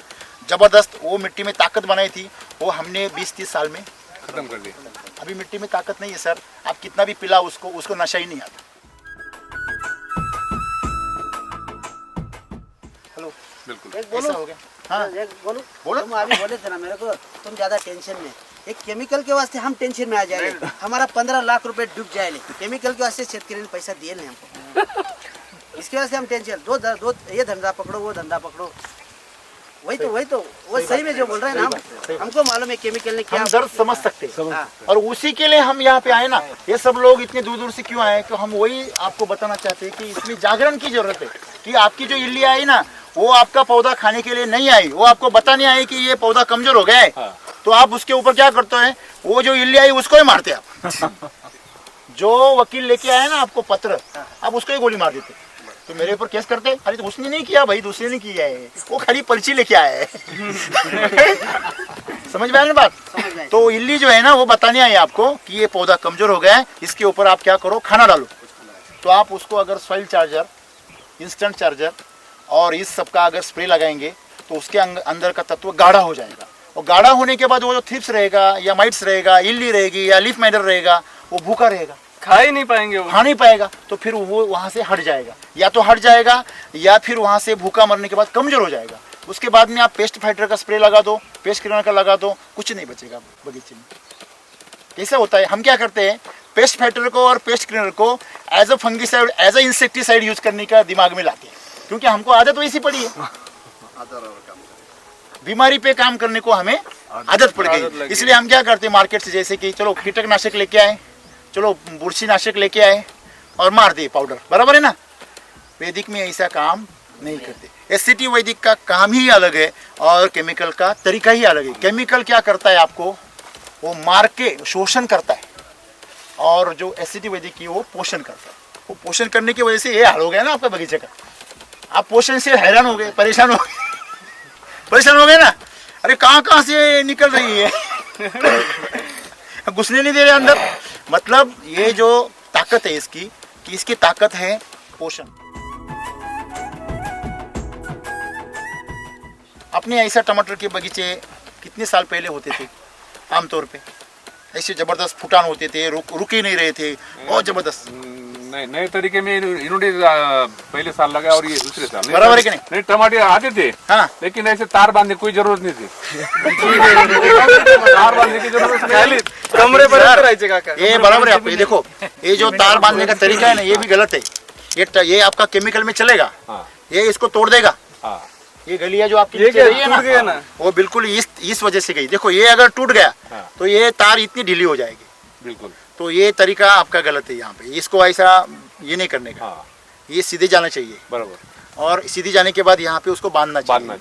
जबरदस्त, वो मिट्टी में ताकत बनाई थी, वो हमने 20-30 साल में खत्म कर दिया। अभी मिट्टी में ताकत नहीं है सर, आप कितना भी पिला उसको नशा ही नहीं आता। हेलो, बिल्कुल बोलो हो गया। हाँ बोलो। तुम अभी बोले थे ना मेरे को, तुम ज्यादा टेंशन में, एक केमिकल के वास्ते हम टेंशन में आ जाएंगे। हमारा 15 लाख रुपए डूब जाएंगे केमिकल के वास्ते। शेतकरी ने पैसा दिए नहीं हमको, इसके वजह से हम टेंशन। दो ये धंधा पकड़ो, वो धंधा पकड़ो, वही तो वो सही में जो बोल रहे हैं ना, हमको मालूम है केमिकल ने क्या। हम दर्द समझ सकते हैं और उसी के लिए हम यहाँ पे आए ना। ये सब लोग इतने दूर दूर से क्यों आए? तो हम वही आपको बताना चाहते हैं कि इसमें जागरण की जरूरत है कि आपकी जो इल्लियाँ आई ना, वो आपका पौधा खाने के लिए नहीं आई, वो आपको बताने आई कि ये पौधा कमजोर हो गया है। तो आप उसके ऊपर क्या करते हैं, वो जो इल्ली आई उसको ही मारते आप। जो वकील लेके आया ना आपको पत्र, आप उसको ही गोली मार देते। तो मेरे ऊपर केस करते, अरे तो उसने नहीं किया भाई, दूसरे ने किया है, वो खाली पर्ची लेके आया है। समझ में आया ना बात? तो इल्ली जो है ना वो बताने आई आपको कि ये पौधा कमजोर हो गया है, इसके ऊपर आप क्या करो, खाना डालो। तो आप उसको अगर सॉइल चार्जर, इंस्टेंट चार्जर और इस सब का अगर स्प्रे लगाएंगे तो उसके अंदर का तत्व गाढ़ा हो जाएगा। और गाढ़ा होने के बाद वो जो थ्रिप्स रहेगा या माइट्स रहेगा, इल्ली रहेगी या लीफ माइनर रहेगा, वो भूखा रहेगा, खा ही नहीं पाएंगे, वो खा नहीं पाएगा। तो फिर वो वहाँ से हट जाएगा, या तो हट जाएगा या फिर वहाँ से भूखा मरने के बाद कमजोर हो जाएगा। उसके बाद में आप पेस्ट फाइटर का स्प्रे लगा दो, पेस्ट किलर का लगा दो, कुछ नहीं बचेगा बगीचे में। कैसा होता है, हम क्या करते हैं, पेस्ट फाइटर को और पेस्ट क्लीनर को as a fungicide, as a insecticide use करने का दिमाग में लाते हैं। क्योंकि हमको आदत वैसी पड़ी है, बीमारी पे काम करने को हमें आदत पड़ गई। इसलिए हम क्या करते हैं मार्केट से, जैसे कि चलो कीटनाशक लेके आए, चलो बुरशीनाशक लेके आए और मार दिए पाउडर, बराबर है ना। वैदिक में ऐसा काम नहीं करते। एससीटी वैदिक का काम ही अलग है और केमिकल का तरीका ही अलग है। केमिकल क्या करता है, आपको वो मार के शोषण करता है, और जो एससीटी वैदिक की वो पोषण करता है। वो पोषण करने की वजह से ये हाल हो गया ना आपका बगीचे का। आप पोषण से हैरान हो गए, परेशान हो गए ना। अरे कहाँ से निकल रही है घुसने नहीं दे रहे अंदर। मतलब ये जो ताकत है इसकी, कि इसकी ताकत है पोषण। अपने ऐसा टमाटर के बगीचे कितने साल पहले होते थे, आमतौर पे ऐसे जबरदस्त फुटान होते थे, रुक ही नहीं रहे थे, बहुत जबरदस्त। नए तरीके में इन्होंने पहले साल लगाया और ये दूसरे साल, बराबर है कि नहीं? नहीं टमाटर आते थे, हाँ, लेकिन ऐसे तार बांधने की कोई जरूरत नहीं थी। तार बांधने की जरूरत नहीं, कमरे पर ये बराबर है। आप ये देखो, ये जो तार बांधने का तरीका है ना, ये भी गलत है। ये आपका केमिकल में चलेगा, ये इसको तोड़ देगा। ये गलिया जो आपकी नीचे रही है ना, वो बिल्कुल इस वजह से गई। देखो ये अगर टूट गया तो ये तार इतनी ढीली हो जाएगी, बिल्कुल। तो ये तरीका आपका गलत है। यहाँ पे इसको ऐसा ये नहीं करने का, ये सीधे जाना चाहिए, बराबर। और सीधे जाने के बाद यहाँ पे उसको बांधना चाहिए।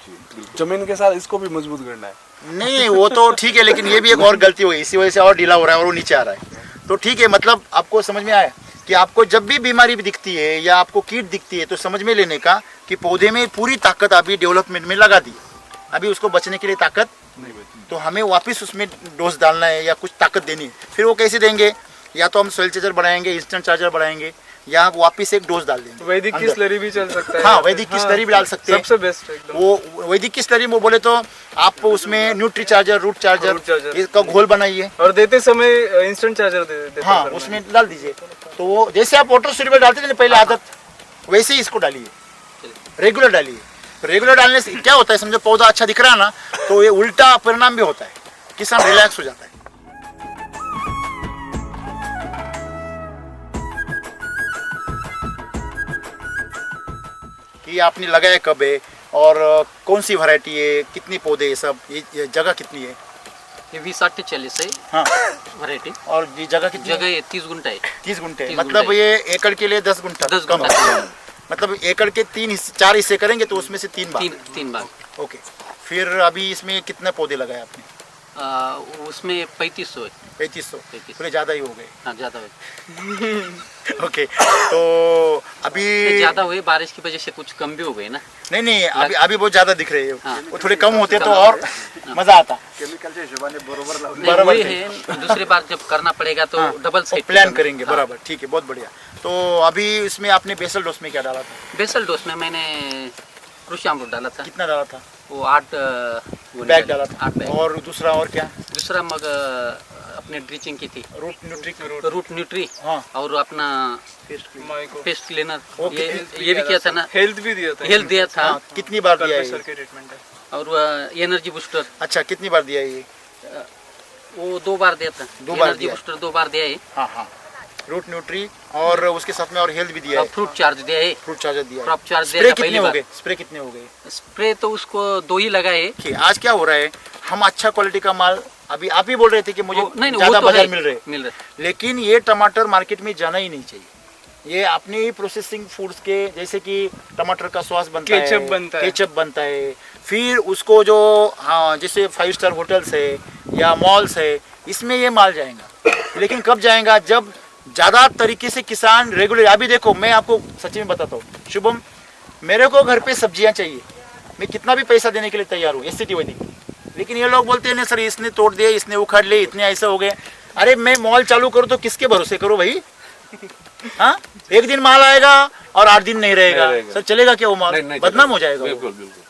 जमीन के साथ इसको भी मजबूत करना है। नहीं वो तो ठीक है, लेकिन ये भी एक और गलती हुई, इसी वजह से और ढीला हो रहा है और वो नीचे आ रहा है। तो ठीक है, मतलब आपको समझ में आया कि आपको जब भी बीमारी दिखती है या आपको कीट दिखती है तो समझ में लेने का कि पौधे में पूरी ताकत अभी डेवलपमेंट में लगा दी, अभी उसको बचने के लिए ताकत नहीं बची, तो हमें वापस उसमें डोज डालना है या कुछ ताकत देनी है। फिर वो कैसे देंगे, या तो हम सॉइल चार्जर बढ़ाएंगे, इंस्टेंट चार्जर बढ़ाएंगे, या वापस एक डोज डाल देंगे। वैदिक की स्लरी भी चल सकता है। हाँ, वैदिक की स्लरी भी डाल सकते हैं, सबसे बेस्ट है एकदम। वो वैदिक की स्लरी में बोले तो आप उसमें न्यूट्री चार्जर, रूट चार्जर इसका घोल बनाइए और देते समय इंस्टेंट चार्जर देते। हाँ, उसमें डाल दीजिए। तो वो जैसे आप वाटर सॉल्युबल डालते थे ना पहले आदत, वैसे ही इसको डालिए, रेगुलर डालिए। रेगुलर डालने से क्या होता है, समझो पौधा अच्छा दिख रहा है ना, तो ये उल्टा परिणाम भी होता है, किसान रिलैक्स हो जाता है। कि आपने लगाया कब है और कौन सी वैरायटी है, कितनी पौधे है, सब ये जगह कितनी है? ये 20-40 है हाँ, वैरायटी। और ये जगह कितनी? जगह 30 गुंठा है। 30 गुंठे, 30 मतलब गुंठे। ये एकड़ के लिए 10 गुंठा 10 कम गुंठा। है। मतलब एकड़ के 4 हिस्से करेंगे तो उसमें से 3 बार। तीन बार। ओके, फिर अभी इसमें कितने पौधे लगाए आपने? उसमें 3500 है। 3500, थोड़े ज़्यादा ही हो गए। हाँ, ज़्यादा हुए। ओके, तो अभी ज़्यादा हुए, बारिश की वजह से कुछ कम भी हो गए ना। नहीं, अभी बहुत ज़्यादा दिख रहे हैं। हाँ। वो थोड़े कम होते तो और मज़ा आता। केमिकल से जुबाने बरोबर नहीं, वही है, दूसरी बार जब करना पड़ेगा तो डबल साइड प्लान करेंगे। बराबर, ठीक है, बहुत बढ़िया। तो अभी इसमें आपने बेसल डोज में क्या डाला था? बेसल डोज में मैंने कृषि अमृत डाला था। कितना डाला था? वो 8 बैग डाला था। 8 बैग। और दूसरा और क्या? दूसरा मग अपने ड्रिचिंग की थी, रूट न्यूट्री, हाँ, और अपना पेस्ट क्लीनर, ओके। ये भी किया था ना, हेल्थ भी दिया था। हेल्थ दिया था। हाँ, कितनी बार दिया है? के ट्रीटमेंट है। और एनर्जी बूस्टर, अच्छा, कितनी बार दिया है ये? वो 2 बार दिया था। 2 बार एनर्जी दिया। बूस्टर 2 बार दिया है। हाँ, रूट न्यूट्री और उसके साथ में और हेल्थ भी दिया और है। फ्रूट चार्ज दिया है। फ्रूट चार्जर दिया है। क्रॉप चार्ज स्प्रे दिया था कितने पहली हो बार। गए? स्प्रे कितने हो गए? स्प्रे तो उसको 2 ही लगाए। ठीक, आज क्या हो रहा है, हम अच्छा क्वालिटी का माल, अभी आप ही बोल रहे थे कि मुझे नहीं, ज्यादा वो तो बाजार है, मिल रहे, लेकिन ये टमाटर मार्केट में जाना ही नहीं चाहिए। ये अपने ही प्रोसेसिंग फूड्स के, जैसे कि टमाटर का सॉस बनता है, केचप बनता है, फिर उसको जो हाँ जैसे 5 स्टार होटल्स है या मॉल्स है, इसमें ये माल जाएगा। लेकिन कब जाएगा, जब ज़्यादा तरीके से किसान रेगुलर। अभी देखो, मैं आपको सच्ची में बताता हूँ शुभम, मेरे को घर पे सब्जियां चाहिए, मैं कितना भी पैसा देने के लिए तैयार हूँ एससीटी वैदिक, लेकिन ये लोग बोलते हैं नहीं सर इसने तोड़ दिया, इसने उखाड़ लिए, इतने ऐसे हो गए। अरे मैं मॉल चालू करूँ तो किसके भरोसे करूँ भाई? हाँ, एक दिन माल आएगा और 8 दिन नहीं रहेगा, सर चलेगा क्या वो माल? बदनाम हो जाएगा।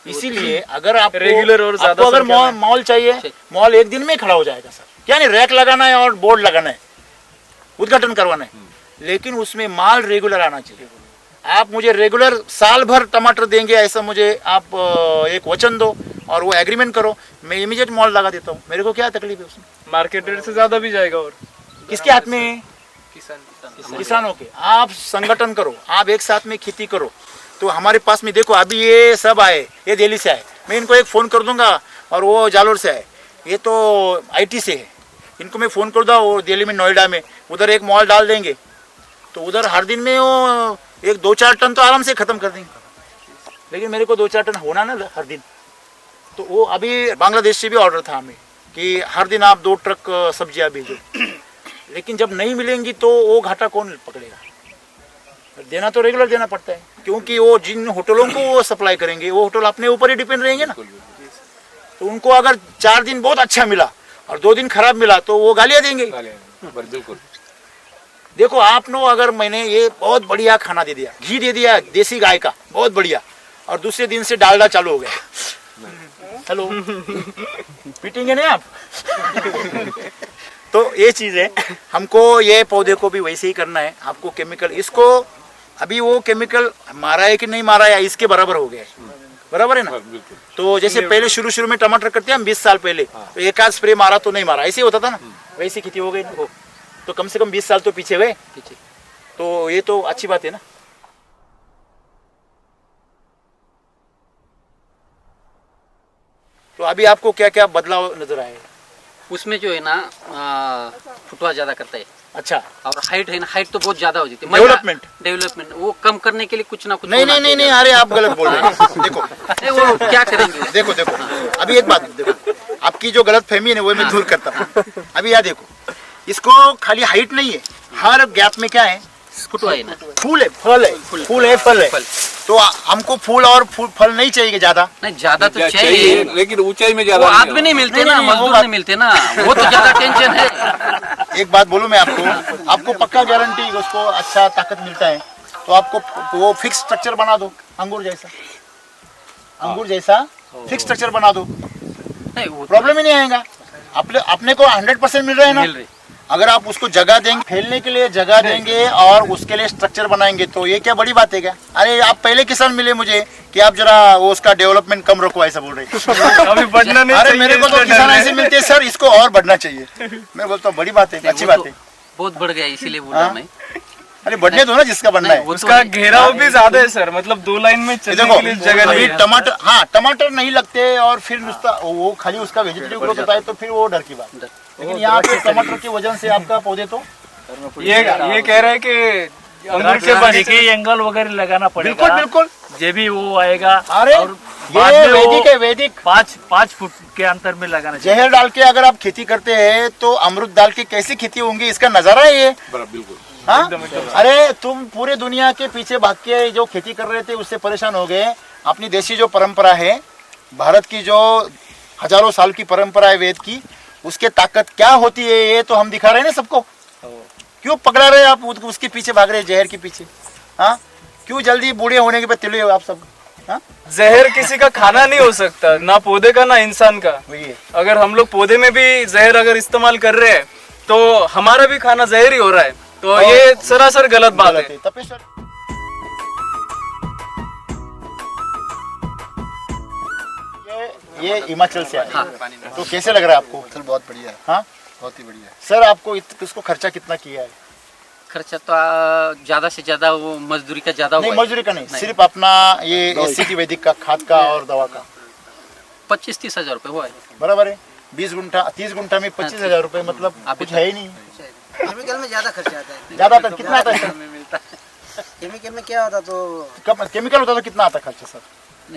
इसीलिए अगर आप रेगुलर और आपको अगर मॉल चाहिए, मॉल एक दिन में खड़ा हो जाएगा सर। क्या नहीं, रैक लगाना है और बोर्ड लगाना है, उद्घाटन करवाना है, लेकिन उसमें माल रेगुलर आना चाहिए। आप मुझे रेगुलर साल भर टमाटर देंगे ऐसा मुझे आप एक वचन दो और वो एग्रीमेंट करो, मैं इमीडिएट मॉल लगा देता हूँ। मेरे को क्या तकलीफ है उसमें? मार्केट रेट से ज्यादा भी जाएगा। और किसके हाथ में? किसानों के। आप संगठन करो, आप एक साथ में खेती करो, तो तो हमारे पास में देखो अभी ये सब आए, ये दिल्ली से आए, मैं इनको एक फ़ोन कर दूंगा, और वो जालोर से आए, ये तो आईटी से है, इनको मैं फ़ोन कर दूँ, वो दिल्ली में नोएडा में उधर एक मॉल डाल देंगे, तो उधर हर दिन में वो एक 2-4 टन तो आराम से ख़त्म कर देंगे। लेकिन मेरे को 2-4 टन होना ना हर दिन, तो वो अभी बांग्लादेश से भी ऑर्डर था हमें कि हर दिन आप 2 ट्रक सब्जियां भेजो, लेकिन जब नहीं मिलेंगी तो वो घाटा कौन पकड़ेगा? देना तो रेगुलर देना पड़ता है, क्योंकि वो जिन होटलों को वो सप्लाई करेंगे वो होटल अपने ऊपर ही डिपेंड रहेंगे ना। तो उनको अगर 4 दिन बहुत अच्छा मिला और 2 दिन खराब मिला तो वो गालियां देंगे। बिल्कुल। देखो आप नो, अगर मैंने ये बहुत बढ़िया खाना दे दिया, घी दे दिया देसी गाय का बहुत बढ़िया, और दूसरे दिन से डालडा चालू हो गया, हेलो पीटेंगे नहीं आप? तो ये चीज़ है, हमको ये पौधे को भी वैसे ही करना है। आपको केमिकल, इसको अभी वो केमिकल मारा है कि नहीं मारा है इसके बराबर हो गया है, बराबर है ना। तो जैसे पहले शुरू में टमाटर करते हैं हम 20 साल पहले, तो एक आध स्प्रे मारा तो नहीं मारा, ऐसे ही होता था ना, वैसी खेती हो गई वो, तो कम से कम 20 साल तो पीछे गए, तो ये तो अच्छी बात है ना। तो अभी आपको क्या क्या बदलाव नजर आए? उसमें जो है ना फुटवा ज्यादा करता है। अच्छा, और हाइट है ना, हाइट तो बहुत ज्यादा हो जाती है। डेवलपमेंट वो कम करने के लिए कुछ ना कुछ नहीं, अरे आप गलत बोल रहे हैं। देखो वो क्या करेंगे? देखो अभी एक बात देखो, आपकी जो गलत फहमी है ना वो मैं दूर करता हूँ। अभी याद देखो, इसको खाली हाइट नहीं है, हर गैप में क्या है? फुटवा है ना, फूल है, फल है। तो हमको फूल और फल नहीं चाहिए ज्यादा, नहीं ज्यादा तो चाहिए, लेकिन ऊंचाई में ज्यादा आदमी नहीं मिलते ना, मजदूर नहीं मिलते ना, वो तो ज्यादा टेंशन है। एक बात बोलूं मैं आपको पक्का गारंटी उसको अच्छा ताकत मिलता है, तो आपको वो फिक्स स्ट्रक्चर बना दो, अंगूर जैसा फिक्स स्ट्रक्चर बना दो, प्रॉब्लम ही नहीं आएगा। अपने को 100% मिल रहा है ना। अगर आप उसको जगह देंगे, फैलने के लिए जगह देंगे और उसके लिए स्ट्रक्चर बनाएंगे, तो ये क्या बड़ी बात है क्या? अरे आप पहले किसान मिले मुझे कि आप जरा वो उसका डेवलपमेंट कम रखो, ऐसा बोल रहे हैं। अभी बढ़ना नहीं। अरे मेरे को तो किसान ऐसे मिलते हैं, सर इसको और बढ़ना चाहिए। मैं बोलता हूँ बड़ी बात है, अच्छी बात है, बहुत बढ़ गया, इसीलिए बोल रहा मैं। अरे बढ़ने दो ना जिसका बनना है। उसका घेराव भी ज्यादा है सर, मतलब 2 लाइन में चलने के लिए जगह नहीं है। टमाटर, हाँ टमाटर नहीं लगते, और फिर वो खाली उसका वेजिटेटिव ग्रोथ होता है, तो फिर वो डर की बात। लेकिन यहाँ पे टमाटर की वजह से आपका पौधे तो ये कह रहे हैं कि अंगूर के पास एंगल वगैरह लगाना पड़ेगा। बिल्कुल जे भी वो आएगा। अरे ये वैदिक है, वैदिक 5 फुट के अंतर में लगाना चाहिए। जहर डाल के अगर आप खेती करते हैं तो अमृत डाल के कैसी खेती होंगी, इसका नजारा है ये। बिल्कुल। हाँ? अरे तुम पूरे दुनिया के पीछे भाग के जो खेती कर रहे थे उससे परेशान हो गए। अपनी देशी जो परंपरा है, भारत की जो हजारों साल की परंपरा है वेद की, उसके ताकत क्या होती है ये तो हम दिखा रहे हैं ना सबको। क्यों पकड़ा रहे आप उसके पीछे भाग रहे, जहर के पीछे? हाँ, क्यों जल्दी बूढ़े होने के बाद तिले हो आप सब? हाँ? जहर किसी का खाना नहीं हो सकता, ना पौधे का ना इंसान का। अगर हम लोग पौधे में भी जहर अगर इस्तेमाल कर रहे हैं तो हमारा भी खाना जहर ही हो रहा है, तो ये सरासर गलत बात है। तपेश्वर ये हिमाचल से आया। तो कैसे लग रहा है आपको? सर बहुत बढ़िया है। हाँ बहुत ही बढ़िया है। सर आपको इसको खर्चा कितना किया है? खर्चा तो ज्यादा से ज्यादा वो मजदूरी का ज्यादा नहीं, मजदूरी का नहीं, सिर्फ अपना ये एससीटी वैदिक का खाद का और दवा का 25-30 हजार रुपए हुआ है। बराबर है। 20 गुंठा 30 गुंठा में 25,000 रुपए, मतलब कुछ है ही नहीं। केमिकल में ज्यादा खर्चा आता है। ज्यादा आता कितना आता है? केमिकल में क्या होता तो केमिकल होता तो कितना आता खर्चा सर?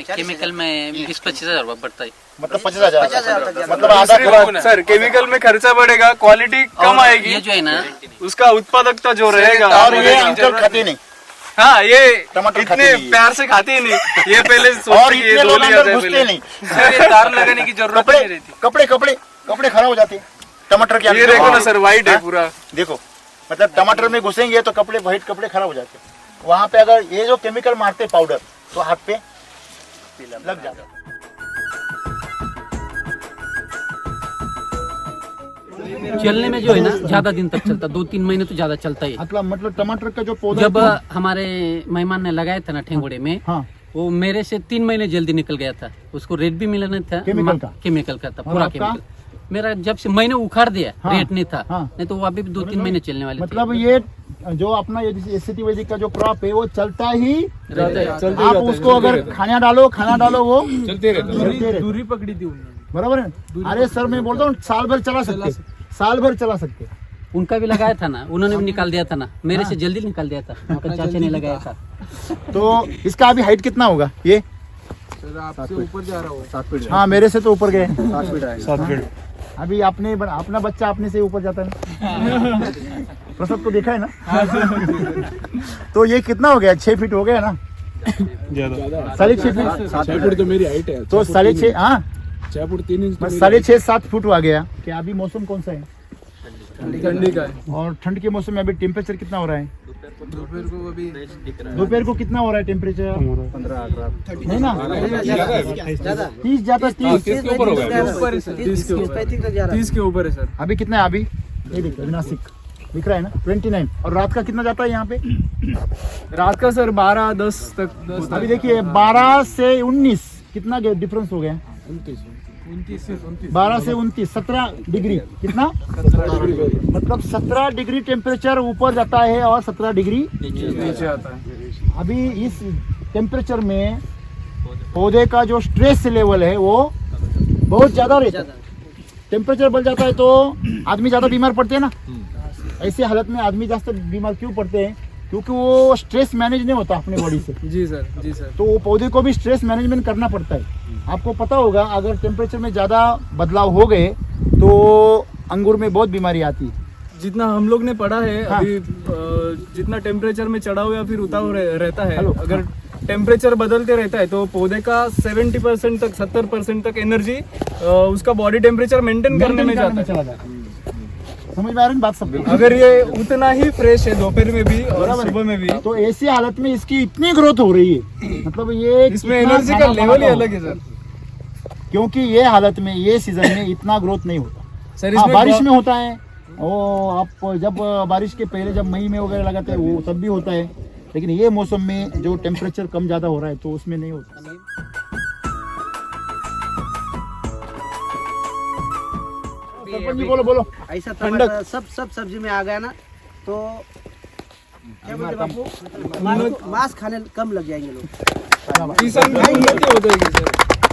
केमिकल में 20-25 हजार रुपए बढ़ता है, मतलब 50,000, मतलब आधा। सर केमिकल में खर्चा बढ़ेगा, क्वालिटी कम आएगी। ये जो है ना उसका उत्पादकता जो रहेगा। और ये अंकल खाते नहीं। हाँ, ये टमाटर इतने प्यार से खाते ही नहीं। ये पहले और इतने लोग अंदर घुसते नहीं। सर ये तार लगाने की जरूरत नहीं रहती। कपड़े खराब हो जाते हैं टमाटर के। ये देखो ना सर, व्हाइट है पूरा। देखो मतलब टमाटर में घुसेंगे तो कपड़े, व्हाइट कपड़े खराब हो जाते हैं। वहाँ पे अगर ये जो केमिकल मारते पाउडर, तो हाथ पे लग जाता है। चलने में जो है ना ज्यादा दिन तक चलता, 2-3 महीने तो ज्यादा चलता है। मतलब टमाटर का जो पौधा जब हमारे मेहमान ने लगाया था ना ठेंगुड़े में, हाँ, वो मेरे से 3 महीने जल्दी निकल गया था। उसको रेट भी मिला नहीं था, केमिकल का था पूरा केमिकल। मेरा जब से मैंने उखाड़ दिया हाँ, रेट नहीं था, हाँ। नहीं तो वो अभी भी 2-3 महीने चलने वाले मतलब ये जो अपना ये एसटी वैदिक का जो क्रॉप है वो चलता ही आप उसको अगर खाना डालो वो चलते रहते दूरी पकड़ी थी उन्होंने। बराबर है। अरे सर मैं बोलता हूँ साल भर चला सकते। उनका भी लगाया था ना, उन्होंने भी निकाल दिया था ना, मेरे से जल्दी निकाल दिया था, उनका चाचा ने लगाया था। तो इसका अभी हाइट कितना होगा ये? आपसे ऊपर जा रहा हो 7 फीट। हाँ मेरे से तो ऊपर गए 7 फीट। अभी अपना बच्चा अपने से ऊपर जाता है। प्रसाद को देखा है ना? तो ये कितना हो गया? 6 फीट हो गया ना? ज्यादा 6.5 फीट। 7 फीट तो मेरी हाइट है। तो 6.5 हाँ 6 फुट 3 इंच। 6.5-7 फुट आ गया। क्या अभी मौसम कौन सा है? ठंडी का है। और ठंड के मौसम में अभी टेम्परेचर कितना हो रहा है? दोपहर को कितना हो रहा है टेम्परेचर? 15-18 नहीं ना, 30 जाता 30 के ऊपर हो गया। 30 के ऊपर है सर। अभी कितना है? अभी ये देखो नासिक दिख रहा है ना 29। और रात का कितना जाता है यहाँ पे? रात का सर 12-10 तक। अभी देखिए 12 से 19 कितना डिफरेंस हो गया? 12 से 29 17 डिग्री। कितना? मतलब 17 डिग्री टेम्परेचर ऊपर जाता है और 17 डिग्री नीचे आता है। अभी इस टेम्परेचर में पौधे का जो स्ट्रेस लेवल है वो बहुत ज्यादा रहता है। टेम्परेचर बढ़ जाता है तो आदमी ज्यादा बीमार पड़ते हैं ना। ऐसे हालत में आदमी ज्यादा बीमार क्यों पड़ते हैं? क्योंकि वो स्ट्रेस मैनेज नहीं होता अपने बॉडी से। जी सर। तो वो पौधे को भी स्ट्रेस मैनेजमेंट करना पड़ता है। आपको पता होगा अगर टेम्परेचर में ज़्यादा बदलाव हो गए तो अंगूर में बहुत बीमारी आती है। जितना हम लोग ने पढ़ा है हाँ। अभी जितना टेम्परेचर में चढ़ाव या फिर उतार रहता है, हेलो, अगर टेम्परेचर बदलते रहता है तो पौधे का 70% तक 70% तक एनर्जी उसका बॉडी टेम्परेचर मेंटेन करने में जाता है। चला जाता है। समझ में आ रही है बात सबको? अगर ये उतना ही फ्रेश है दोपहर में भी और सुबह में भी, तो ऐसी हालत में इसकी इतनी ग्रोथ हो रही है। मतलब ये इसमें कितना एनर्जी का खाना लेवल ही बनाता अलग है सर। क्योंकि ये हालत में ये सीजन में इतना ग्रोथ नहीं होता। सर हाँ, इसमें बारिश में होता है वो। आप जब बारिश के पहले जब मई में वगैरह लगाते हैं वो तब भी होता है। लेकिन ये मौसम में जो टेम्परेचर कम ज़्यादा हो रहा है तो उसमें नहीं होता। बोलो ऐसा टमाटर सब सब्जी में आ गया ना तो क्या बोलते बापू, मांस खाने कम लग जाएंगे लोग। किसान की उन्नति हो जाएगी सर।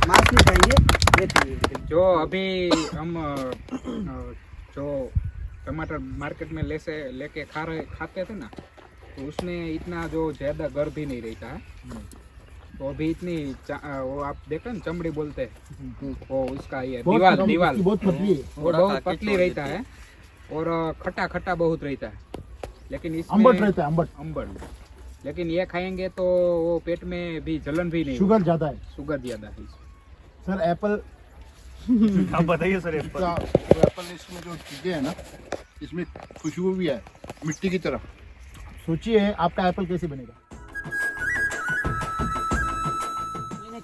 मांस नहीं खाएंगे, ये खाएंगे। जो अभी हम जो टमाटर मार्केट में लेके खाते थे ना, तो उसमें इतना जो ज्यादा गर्भ भी नहीं रहता है। तो अभी इतनी वो आप देखते हैं चमड़ी बोलते हैं वो उसका ये दीवाल बहुत पतली है। वो बहुत पतली रहता है और खट्टा खट्टा बहुत रहता है। लेकिन इसमें अम्बट रहता है, अम्बट। लेकिन ये खाएंगे तो वो पेट में भी जलन भी नहीं, शुगर ज़्यादा है। शुगर ज्यादा है। सर एप्पल आप बताइए सर। एप्पल इसमें जो चीजें है ना, इसमें खुशबू भी है मिट्टी की तरह। सोचिए आपका एप्पल कैसे बनेगा?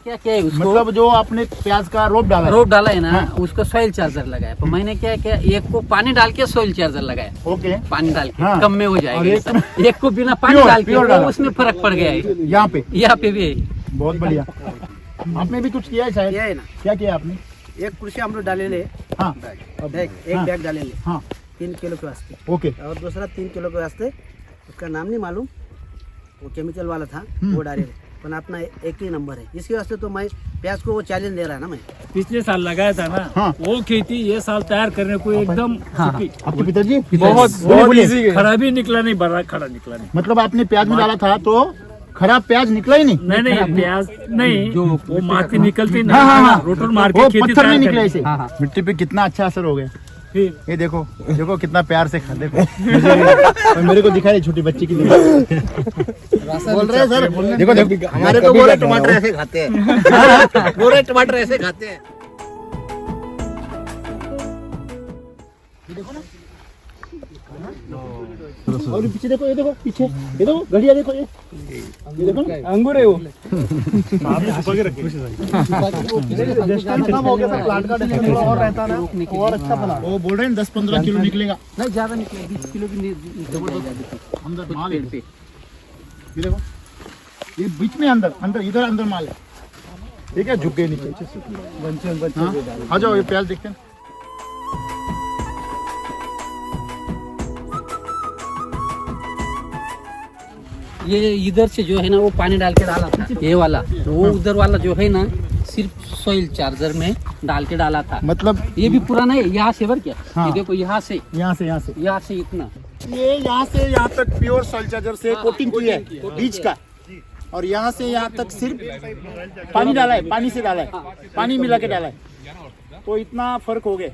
क्या किया है उसको, मतलब जो आपने प्याज का रोप डाला है ना, हाँ। उसको सॉइल चार्जर लगाया। तो मैंने क्या किया, एक को पानी डाल के सॉइल चार्जर लगाया। ओके, पानी डाल के हाँ। कम में हो और जाएगा। एक को बिना पानी डाल के वो उसमें फर्क पड़ गया है। यहाँ पे भी बहुत बढ़िया। आपने भी कुछ किया है शायद? किया है ना। क्या किया आपने? एक कुर्सी हम लोग डाले ले, हाँ एक बैग डाले ले, हाँ 3 किलो के वास्ते। ओके। और दूसरा 3 किलो के वास्ते, उसका नाम नहीं मालूम, वो केमिकल वाला था, वो डाले ले। पर अपना एक ही नंबर है। इसके वास्ते तो मैं प्याज को वो चैलेंज दे रहा है ना। मैं पिछले साल लगाया था ना, हाँ। वो खेती ये साल तैयार करने को एकदम आपके पिताजी बहुत इजी है। खराबी निकला नहीं, बड़ा खड़ा निकला नहीं। मतलब आपने प्याज में डाला था तो खराब प्याज निकला ही नहीं? नहीं प्याज नहीं, जो वो माटी निकलती हाँ, हाँ, हाँ। रोटर मार वो के खेती पत्थर नहीं तैयार निकले करनी। ऐसे। मिट्टी पे कितना अच्छा असर हो गया। फिर ये देखो कितना प्यार से खा। देखो मेरे को दिखा रही छोटी बच्ची की बोल रहे हैं सर। देखो हमारे को बोले टमाटर ऐसे खाते हैं, बोले टमाटर ऐसे खाते हैं। देखो ना, और पीछे देखो, ये देखो पीछे, ये देखो घड़िया, देखो ये देखो ना, अंगूर है वो। आपने छुपा के रखी। डिस्टेंस कम हो गया था, प्लांट का डिस्टेंस थोड़ा और रहता ना और अच्छा बना। वो बोल रहे हैं 10-15 किलो निकलेगा। नहीं ज्यादा निकले, 20 किलो भी अंदर माल है। ये देखो, ये बीच में अंदर इधर अंदर माल है। ठीक है, झुक गए नीचे। हाँ, आ जाओ, ये प्याज देखते हैं। ये इधर से जो है ना वो पानी डाल के डाला था ये वाला, तो वो उधर वाला जो है ना सिर्फ सॉइल चार्जर में डाल के डाला था। मतलब ये भी पुराना है, यहाँ से भर क्या हाँ। ये देखो यहाँ से इतना, ये यहाँ से यहाँ तक प्योर सॉइल चार्जर से कोटिंग की है बीज का, और यहाँ से यहाँ तक सिर्फ पानी डाला है, पानी से डाला है, पानी मिला के डाला है, तो इतना फर्क हो गया।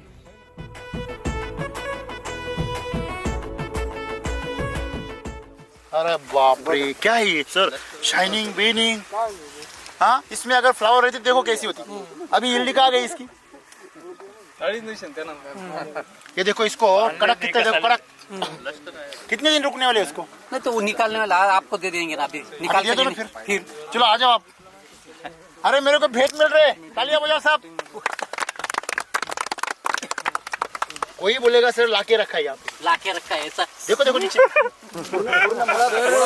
अरे बाप रे, क्या है ये सर, शाइनिंग बीनिंग। हाँ, इसमें अगर फ्लावर रहती देखो कैसी होती। अभी इंडिका आ गई इसकी, ये देखो इसको कड़क कितना, देखो कड़क। कितने दिन रुकने वाले उसको? नहीं तो वो निकालने वाला आपको दे देंगे ना, अभी निकाल के दो फिर चलो आ जाओ आप। अरे मेरे को भेंट मिल रहे, तालियां बजाओ साहब। कोई बोलेगा सर लाके रखा है यहाँ पे, लाके रखा है ऐसा, देखो देखो नीचे।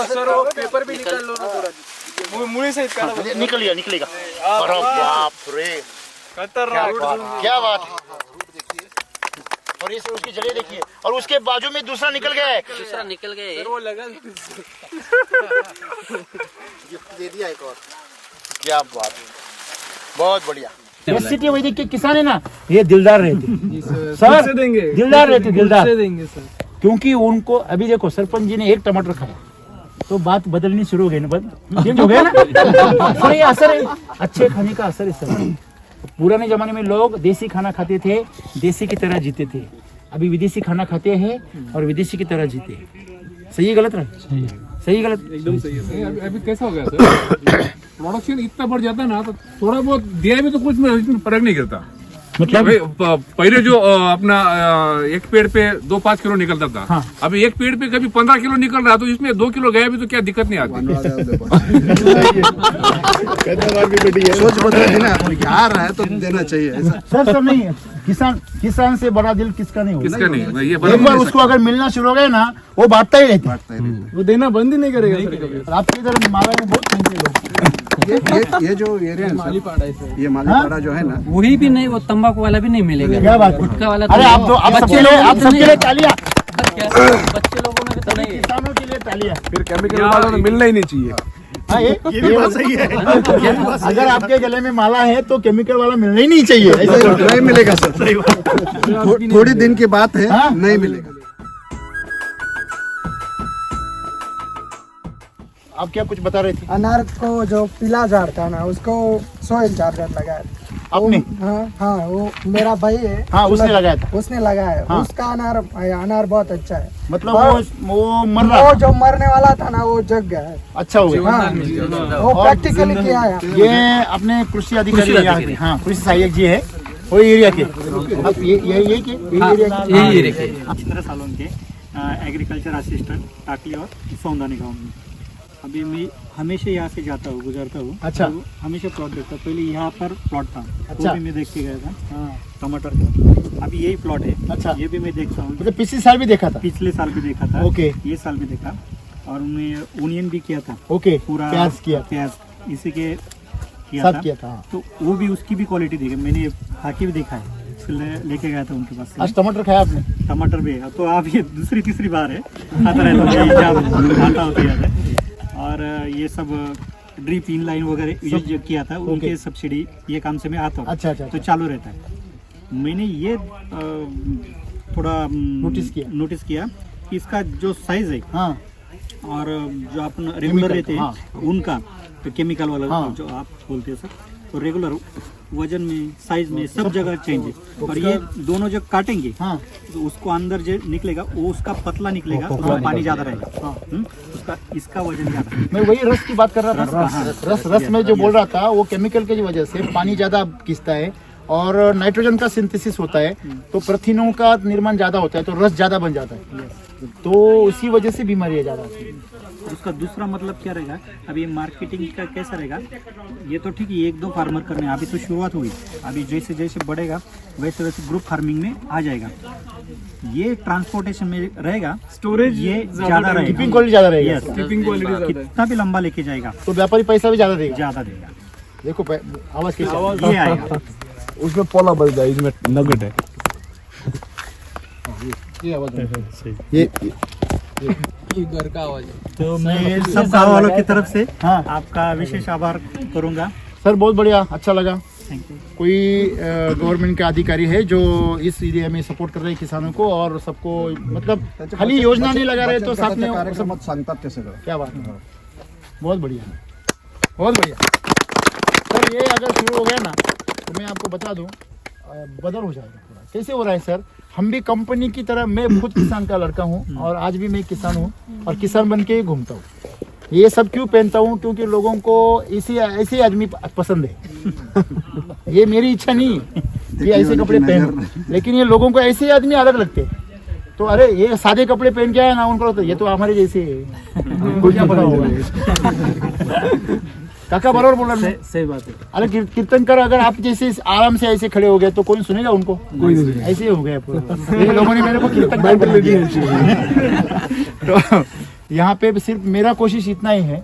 सर वो पेपर भी निकाल लो ना थोड़ा, मुझे से निकलेगा। अरे बाप रे, क्या बात है। और ये उसकी जगह देखिए, और उसके बाजू में दूसरा निकल गया है। दूसरा निकल गया, वो लगा गिफ्ट दे दिया एक और। क्या बात है, बहुत बढ़िया। सिटी वैदिक के किसान है ना, ये दिलदार रहते सर, दिलदार रहते, दिलदार देंगे सर, क्योंकि उनको अभी देखो सरपंच जी ने एक टमाटर खाया तो बात बदलनी शुरू हो गई ना, चेंज हो गया ना। सर ये असर है, अच्छे खाने का असर है सर। पुराने जमाने में लोग देसी खाना खाते थे, देसी की तरह जीते थे। अभी विदेशी खाना खाते हैं और विदेशी की तरह जीते हैं। सही है गलत रहा? सही गलत एकदम सही है। अभी कैसा हो गया सर, प्रोडक्शन इतना बढ़ जाता है ना, तो थोड़ा बहुत दिया भी तो कुछ में फर्क नहीं करता। मतलब पहले जो अपना एक पेड़ पे 2-5 किलो निकलता था, हाँ। अभी एक पेड़ पे कभी 15 किलो निकल रहा, तो इसमें 2 किलो गया भी तो क्या दिक्कत नहीं आती। सोच बदल है ना, कोई आ रहा है तो देना चाहिए ऐसा। सर नहीं है, किसान से बड़ा दिल किसका नहीं होगा। किसका नहीं, ये एक बार उसको अगर मिलना शुरू हो गया ना, वो बांटता ही रहता है, वो देना बंद ही नहीं करेगा सर कभी। आपके इधर माला में बहुत महंगे लोग। ये जो एरिया है मालीपाड़ा है सर, ये मालीपाड़ा जो है ना, वही भी नहीं, वो तंबाकू वाला भी नहीं मिलेगा। क्या बात है? गुटखा वाला अरे आप सबके लिए तालियां, बच्चे लोगों में भी तो नहीं है। किसानों के लिए तालियां। फिर केमिकल वाला तो मिलना ही नहीं चाहिए। हाँ, ये भी बात सही है। अगर आपके गले में माला है तो केमिकल वाला मिलना ही नहीं चाहिए। नहीं मिलेगा सर, थोड़ी दिन की बात है, नहीं मिलेगा। आप क्या कुछ बता रहे थे? अनार को जो पीला झाड़ था ना, उसको सॉइल चार्जर लगाया आपने? हाँ, वो मेरा भाई है। हाँ, उसने लगाया था। उसने लगाया। हाँ। उसका अनार बहुत अच्छा है। मतलब वो मर रहा, वो जो मरने वाला था ना, वो जग गया है। अच्छा हो गया। हाँ, वो प्रैक्टिकली किया है। ये अपने कृषि अधिकारी यहाँ के, हाँ, कृषि सहायक जी है वो एरिया के। अब ये एरिया के चिंद्रा सालोन के एग्रीकल्चर असिस्टेंट टाकली और सौंदानी गाँव में। अभी मैं हमेशा यहाँ से जाता हूँ, गुजरता हूँ। अच्छा। तो हमेशा प्लॉट देखता हूँ। पहले यहाँ पर प्लॉट था, अच्छा। वो भी मैं देख के गया था, टमाटर का। अभी यही प्लॉट है। अच्छा। ये भी मैं देखता हूँ, मतलब पिछले साल भी देखा था? पिछले साल भी देखा था। ओके। ये साल भी देखा, और मैं ओनियन भी किया था। ओके, पूरा प्याज किया, प्याज इसी के सब किया था। तो वो भी उसकी भी क्वालिटी देखी, मैंने खाके भी देखा है, लेके गया था उनके पास। आज टमाटर खाया आपने? टमाटर भी है, तो आप ये दूसरी तीसरी बार है खाता रहता हूँ। और ये सब ड्रिप इन लाइन वगैरह जो किया था, उनके सब्सिडी ये काम से मैं आता हूँ। अच्छा। तो चालू रहता है। मैंने ये थोड़ा नोटिस किया कि इसका जो साइज है, हाँ, और जो अपन रेगुलर रहते हैं, हाँ, उनका तो केमिकल वाला, हाँ, जो आप बोलते हैं सर, तो रेगुलर वजन में, साइज में, सब जगह चेंज है। और ये दोनों जब काटेंगे, हाँ, तो उसको अंदर जो निकलेगा वो उसका पतला निकलेगा, उसमें पानी ज्यादा रहेगा। उसका इसका वजन ज्यादा। मैं वही रस की बात कर रहा था। रस में जो बोल रहा था, वो केमिकल की वजह से पानी ज्यादा खींचता है और नाइट्रोजन का सिंथेसिस होता है, तो प्रथिनों का निर्माण ज्यादा होता है, तो रस ज्यादा बन जाता है, तो उसी वजह से बीमारियां ज्यादा आती है। उसका दूसरा मतलब क्या रहेगा, अभी मार्केटिंग का कैसा रहेगा, ये तो ठीक है 1-2 फार्मर करने, अभी तो शुरुआत हुई, अभी जैसे जैसे बढ़ेगा वैसे वैसे ग्रुप फार्मिंग में आ जाएगा। ये ट्रांसपोर्टेशन में रहेगा, स्टोरेज ये ज्यादा रहेगा, कीपिंग क्वालिटी ज्यादा रहेगा, कीपिंग क्वालिटी कितना भी लंबा लेके जाएगा, तो व्यापारी पैसा भी ज्यादा देगा। देखो आवाज कैसे ये आएगा, उसमें पोला बज जाए, इसमें नगेट है। ये आवाज ये घर का आवाज है। तो मैं सब गाँव वालों की तरफ से आपका विशेष आभार करूंगा। सर बहुत बढ़िया, अच्छा लगा। Thank you. कोई गवर्नमेंट के अधिकारी है जो इस एरिया में सपोर्ट कर रहे हैं किसानों को और सबको, मतलब खाली योजना नहीं लगा रहे तो साथ में क्या बात है, बहुत बढ़िया, बहुत बढ़िया। सर ये अगर शुरू हो गया ना तो मैं आपको बता दूं बदल हो जाएगा पूरा। कैसे हो रहा है सर, हम भी कंपनी की तरह, मैं खुद किसान का लड़का हूँ और आज भी मैं किसान हूँ और किसान बन के ही घूमता हूँ। ये सब क्यों पहनता हूँ, क्योंकि लोगों को ऐसे आदमी पसंद है। ये मेरी इच्छा नहीं है ये ऐसे कपड़े पहन, लेकिन ये लोगों को ऐसे आदमी अलग लगते हैं। तो अरे ये सादे कपड़े पहन के आया ना, उनको तो ये तो हमारे जैसे है, उनको क्या पता होगा। काका बराबर बोल रहा है, सही बात है। अरे कीर्तन कर, अगर आप जैसे आराम से ऐसे खड़े हो गए तो कोई सुनेगा उनको, कोई नहीं, ऐसे ही हो गया पूरा। ये लोगों ने मेरे को कीर्तन बना दिया। तो यहाँ पे सिर्फ मेरा कोशिश इतना ही है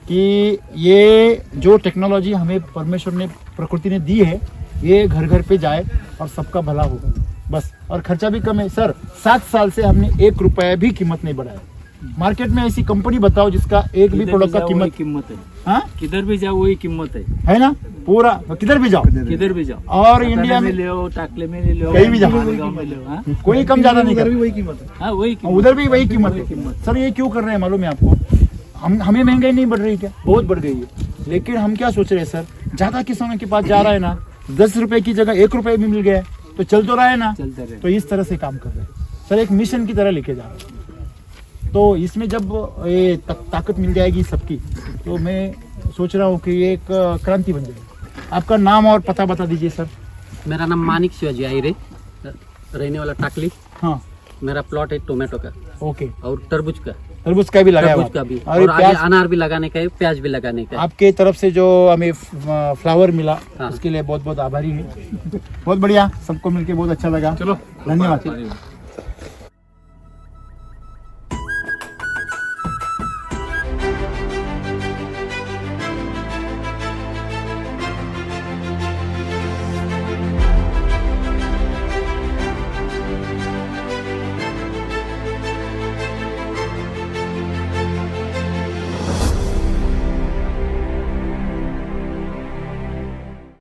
कि ये जो टेक्नोलॉजी हमें परमेश्वर ने, प्रकृति ने दी है, ये घर घर पे जाए और सबका भला हो बस। और खर्चा भी कम है सर, 7 साल से हमने 1 रुपया भी कीमत नहीं बढ़ाया। मार्केट में ऐसी कंपनी बताओ जिसका एक भी प्रोडक्ट का कीमत है। हाँ, किधर भी जाओ वही कीमत है ना, पूरा किधर भी जाओ, किधर भी जाओ, और इंडिया में ले लो, टाकले में ले लो, कहीं भी जाओ, गाँव में ले लो, हाँ? कोई कम ज्यादा नहीं कर, वही कीमत है। हाँ, वही कीमत, उधर भी वही कीमत है। सर ये क्यों कर रहे हैं मालूम है आपको, हमें महंगाई नहीं बढ़ रही क्या, बहुत बढ़ गई है, लेकिन हम क्या सोच रहे हैं सर, ज्यादा किसानों के पास जा रहा है ना, 10 रुपए की जगह 1 रुपए भी मिल गया तो चल तो रहा है ना, तो इस तरह से काम कर रहे हैं सर, एक मिशन की तरह लेके जा रहे हैं। तो इसमें जब ये ताकत मिल जाएगी सबकी, तो मैं सोच रहा हूँ कि ये एक क्रांति बन जाएगी। आपका नाम और पता बता दीजिए सर। मेरा नाम मानिक शिवाजी आहिरे, रहने वाला टाकली। हाँ, मेरा प्लॉट है टोमेटो का, ओके, और तरबूज का भी लगाया, तरबूज का भी, और आगे अनार भी लगाने का है, प्याज भी लगाने का है। आपके तरफ से जो हमें फ्लावर मिला, हाँ। उसके लिए बहुत बहुत आभारी है। बहुत बढ़िया, सबको मिलके बहुत अच्छा लगा। चलो, धन्यवाद।